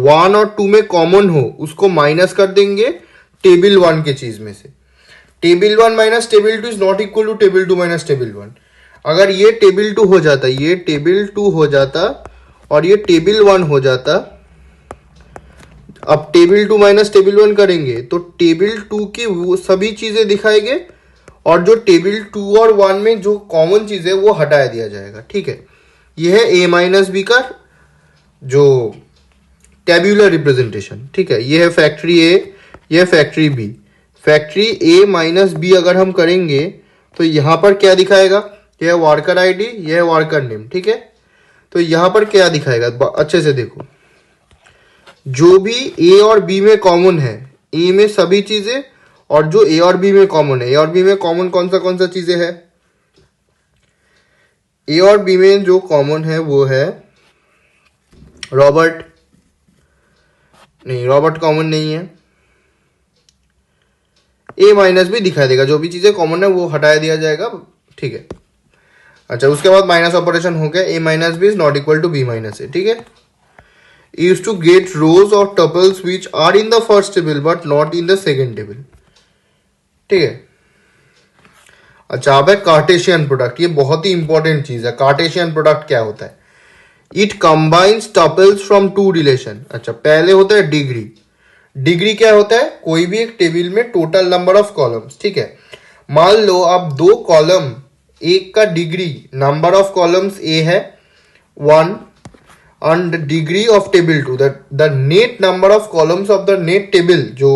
1 और 2 में कॉमन हो उसको माइनस कर देंगे टेबल 1 के चीज में से। Table 1 minus table 2 is not equal to table 2 minus table 1। अगर ये टेबल 2 हो जाता, ये टेबल 2 हो जाता और ये टेबल 1 हो जाता, अब टेबल 2 माइनस टेबल 1 करेंगे तो टेबल 2 की वो सभी चीजें दिखाएंगे और जो टेबल 2 और 1 में जो कॉमन चीज है वो हटा दिया जाएगा, ठीक है। ये है A माइनस बी का जो टेब्यूलर रिप्रेजेंटेशन, ठीक है। ये है फैक्ट्री A, ये है factory B। Factory A minus B अगर हम करेंगे तो यहां पर क्या दिखाएगा, यह है वर्कर आईडी, यह है वर्कर नेम, ठीक है। तो यहां पर क्या दिखाएगा, अच्छे से देखो, जो भी A और B में कॉमन है, A में सभी चीजें और जो A और B में कॉमन है, A और B में कॉमन कौन सा चीजें है, A और B में जो कॉमन है वो है रॉबर्ट, नहीं रॉबर्ट कॉमन नहीं है, A माइनस भी दिखाई देगा, जो भी चीजें कॉमन है वो हटाया दिया जाएगा, ठीक है। अच्छा, उसके बाद माइनस ऑपरेशन हो गया, A minus B is not equal to B minus A, ठीक है। Used to get rows or tuples which are in the first table but not in the second table, ठीक है। अच्छा, अब है कार्टेशियन प्रोडक्ट, ये बहुत ही इंपॉर्टेंट चीज है। कार्टेशियन प्रोडक्ट क्या होता है, it combines tuples from two relation. अच्छा, पहले होता है डिग्री। डिग्री क्या होता है, कोई भी एक टेबल में टोटल नंबर ऑफ कॉलम्स, ठीक है। मान लो आप 2 कॉलम, एक का degree number of columns A है 1 on the degree of table 2, the net number of columns of the net table जो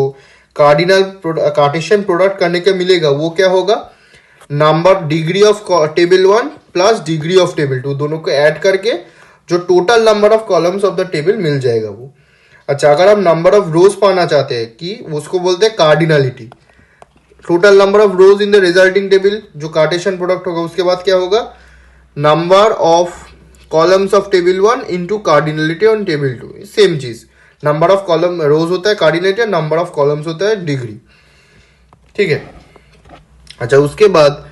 कार्टेशियन प्रोडक्ट करने का मिलेगा वो क्या होगा, number degree of table 1 plus degree of table 2 दोनों को ऐड करके जो total number of columns of the table मिल जाएगा वो। अच्छा, अगर हम नंबर ऑफ रोज पाना चाहते हैं कि उसको बोलते हैं cardinality, total number of rows in the resulting table जो कार्टेशियन प्रोडक्ट होगा, उसके बाद क्या होगा, number of columns of table 1 into cardinality on table 2, same चीज, नंबर ऑफ कॉलम रोज होता है कार्डिनलिटी और नंबर ऑफ कॉलम्स होता है डिग्री। ठीक है। अच्छा, उसके बाद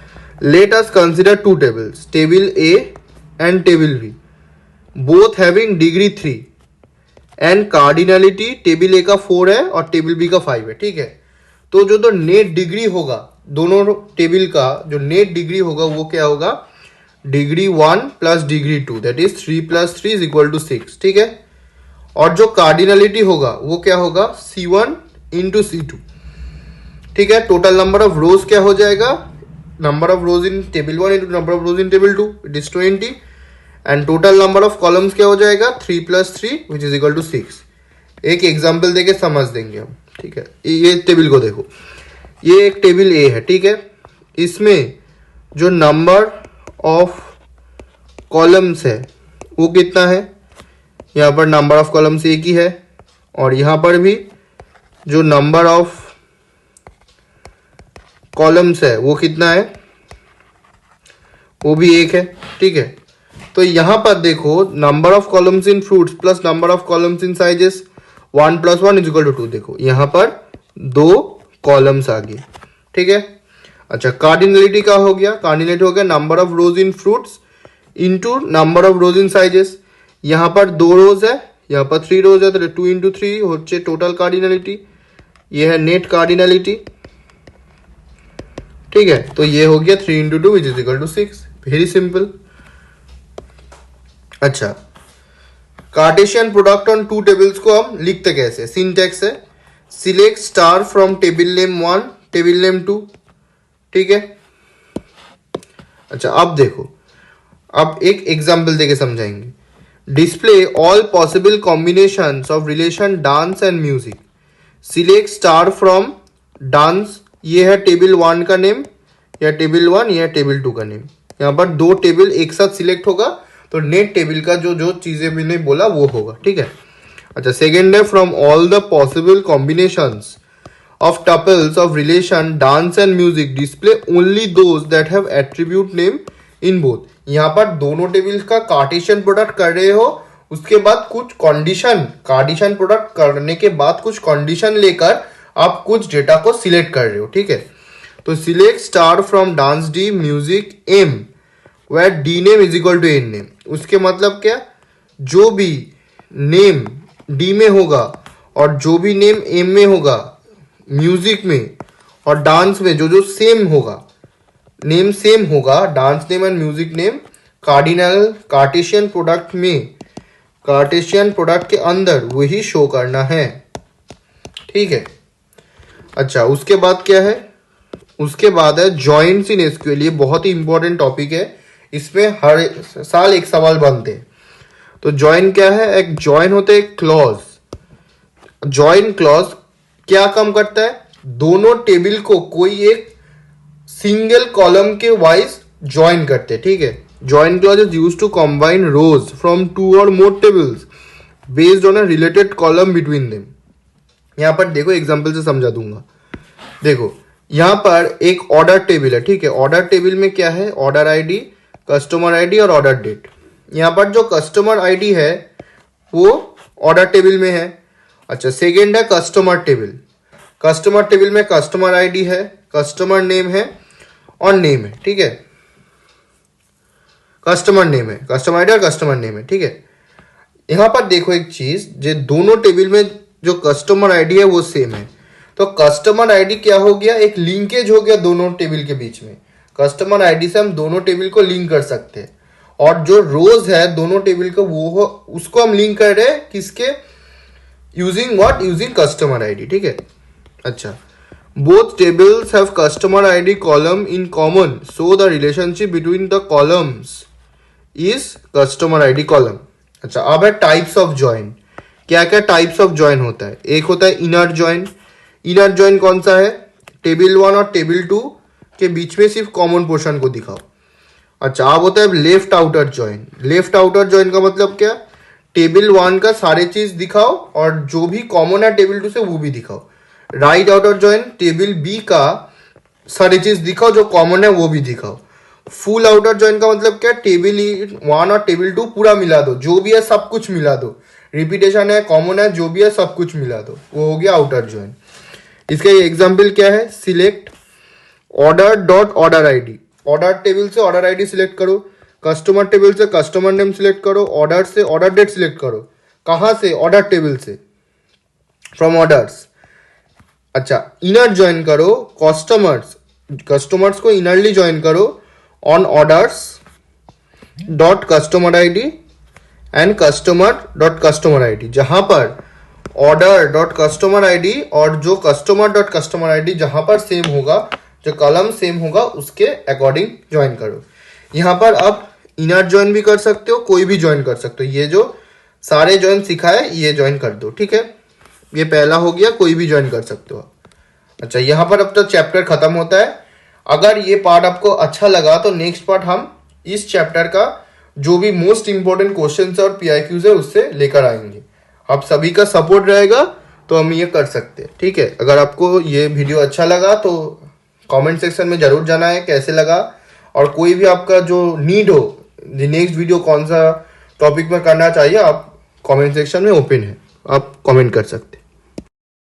let us consider two tables, table A and table B, both having degree 3 and cardinality table A का 4 है और टेबल बी का 5 है। ठीक है। तो जो नेट डिग्री होगा दोनों टेबल का, जो नेट डिग्री होगा वो क्या होगा, degree 1 plus degree 2, that is 3 plus 3 is equal to 6। ठीक है। और जो कार्डिनलिटी होगा वो क्या होगा, C1 इंटू C2। ठीक है। टोटल नंबर ऑफ रोज क्या हो जाएगा, number of rows in table 1 into number of rows in table 2, it is 20, and total number of columns क्या हो जाएगा, 3 plus 3 which is equal to 6। एक एग्जाम्पल देके समझ देंगे हम। ठीक है। ये टेबल को देखो, ये एक टेबल ए है। ठीक है। इसमें जो नंबर ऑफ कॉलम्स है वो कितना है, यहाँ पर नंबर ऑफ कॉलम्स एक ही है और यहाँ पर भी जो नंबर ऑफ कॉलम्स है वो कितना है, वो भी एक है। ठीक है। तो यहां पर देखो, number of columns in fruits plus number of columns in sizes, 1 plus 1 is equal to 2। देखो यहां पर 2 कॉलम्स आ गए। ठीक है। अच्छा, कार्डिनलिटी का हो गया, कार्डिनलिटी हो गया number of rows in fruits into number of rows in sizes. यहां पर 2 रोज है, यहाँ पर 3 रोज है, तो 2 इंटू 3 होचे टोटल कार्डिनलिटी। ये है नेट कार्डिनलिटी। ठीक है। तो ये हो गया 3 into 2 which is equal to 6। Very simple. अच्छा, Cartesian product on two tables को हम लिखते कैसे, सिंटेक्स है select star from table name 1 table name 2। ठीक है। अच्छा, अब देखो, अब एक एग्जांपल देके समझाएंगे। Display all possible combinations of relation dance and music, select star from dance, ये है टेबल 1 का नेम, या टेबल 1, या टेबल 2 का नेम। यहाँ पर 2 टेबल एक साथ सिलेक्ट होगा तो नेट टेबल का जो जो चीजें मैंने बोला वो होगा। ठीक है। अच्छा, सेकेंड है from all the possible combinations of tuples of relation dance and music, display only those that have attribute name in both. यहाँ पर दोनों टेबल का कार्टेशियन प्रोडक्ट कर रहे हो, उसके बाद कुछ कंडीशन, कार्टेशियन प्रोडक्ट करने के बाद कुछ कंडीशन लेकर आप कुछ डेटा को सिलेक्ट कर रहे हो। ठीक है। तो select star from dance D music M where D name is equal to N name. उसके मतलब क्या, जो भी नेम डी में होगा और जो भी नेम एम में होगा, म्यूजिक में और डांस में जो जो सेम होगा, नेम सेम होगा, dance name and music name, cardinal Cartesian product में, कार्टेशियन प्रोडक्ट के अंदर वही शो करना है। ठीक है। अच्छा, उसके बाद क्या है, उसके बाद है जॉइंट्स इन एसक्यूएल। ये बहुत ही इंपॉर्टेंट टॉपिक है, इसमें हर साल एक सवाल बनते हैं। तो जॉइन क्या है, एक जॉइन होता है एक क्लॉज। जॉइन क्लॉज क्या काम करता है, दोनों टेबल को कोई एक सिंगल कॉलम के वाइज जॉइन करते हैं। ठीक है। Join clause is used to combine rows from 2 or more tables based on a related column between them. यहां पर देखो, एग्जांपल से समझा दूंगा। देखो यहां पर एक ऑर्डर टेबल है। ठीक है। ऑर्डर टेबल में क्या है, ऑर्डर आईडी, कस्टमर आईडी और ऑर्डर डेट। यहां पर जो कस्टमर आईडी है वो ऑर्डर टेबल में है। अच्छा, सेकेंड है कस्टमर टेबल। कस्टमर टेबल में कस्टमर आईडी है, कस्टमर नेम है और नेम है। ठीक है। कस्टमर नेम है, कस्टमर आईडी और कस्टमर नेम है। ठीक है। यहां पर देखो एक चीज, जो दोनों टेबल में जो कस्टमर आईडी है वो सेम है, तो कस्टमर आईडी क्या हो गया, एक लिंकेज हो गया दोनों टेबल के बीच में। कस्टमर आईडी से हम दोनों टेबल को लिंक कर सकते हैं। और जो रोज है दोनों टेबल का वो हो, उसको हम लिंक कर रहे हैं किसके, using what, using customer ID. ठीक है। अच्छा, both tables have customer ID column in common, so the relationship between the columns is customer ID column. अच्छा, अब है टाइप्स ऑफ जॉइन। क्या क्या टाइप्स ऑफ जॉइन होता है? एक होता है इनर जॉइन। इनर जॉइन कौन सा है? टेबल 1 और टेबल 2 के बीच में सिर्फ कॉमन पोर्शन को दिखाओ। अच्छा, अब होता है left outer join. Left outer join का मतलब क्या? टेबल 1 का सारे चीज दिखाओ और जो भी कॉमन है टेबल 2 से वो भी दिखाओ। Right outer join, table B का सारी चीज दिखाओ, जो कॉमन है वो भी दिखाओ। फुल आउटर जॉइन का मतलब क्या? टेबल 1 और टेबल 2 पूरा मिला दो, जो भी है सब कुछ मिला दो, रिपीटेशन है, कॉमन है, जो भी है सब कुछ मिला दो, वो हो गया आउटर जॉइन। इसका एग्जाम्पल क्या है? Select order dot order ID. Order table से ऑर्डर आईडी सिलेक्ट करो, कस्टमर टेबल से कस्टमर नेम सिलेक्ट करो, ऑर्डर से ऑर्डर डेट सिलेक्ट करो। कहां से? ऑर्डर टेबल से, फ्रॉम ऑर्डर्स। अच्छा, इनर ज्वाइन करो कस्टमर्स, कस्टमर्स को इनरली ज्वाइन करो on orders dot customer ID and customer dot customer ID, जहां पर ऑर्डर डॉट कस्टमर आईडी और जो कस्टमर डॉट कस्टमर आईडी जहां पर सेम होगा, जो कॉलम सेम होगा, उसके अकॉर्डिंग ज्वाइन करो। यहां पर आप इनर ज्वाइन भी कर सकते हो, कोई भी ज्वाइन कर सकते हो। ये जो सारे ज्वाइन सिखाए ये ज्वाइन कर दो, ठीक है। ये पहला हो गया, कोई भी ज्वाइन कर सकते हो आप। अच्छा, यहाँ पर अब तक चैप्टर खत्म होता है। अगर ये पार्ट आपको अच्छा लगा तो नेक्स्ट पार्ट हम इस चैप्टर का जो भी मोस्ट इंपॉर्टेंट क्वेश्चंस और पीआईक्यूज है उससे लेकर आएंगे। आप सभी का सपोर्ट रहेगा तो हम ये कर सकते हैं, ठीक है। अगर आपको ये वीडियो अच्छा लगा तो कमेंट सेक्शन में जरूर जाना है कैसे लगा, और कोई भी आपका जो नीड हो, नेक्स्ट वीडियो कौन सा टॉपिक में करना चाहिए, आप कमेंट सेक्शन में ओपन है, आप कमेंट कर सकते हैं।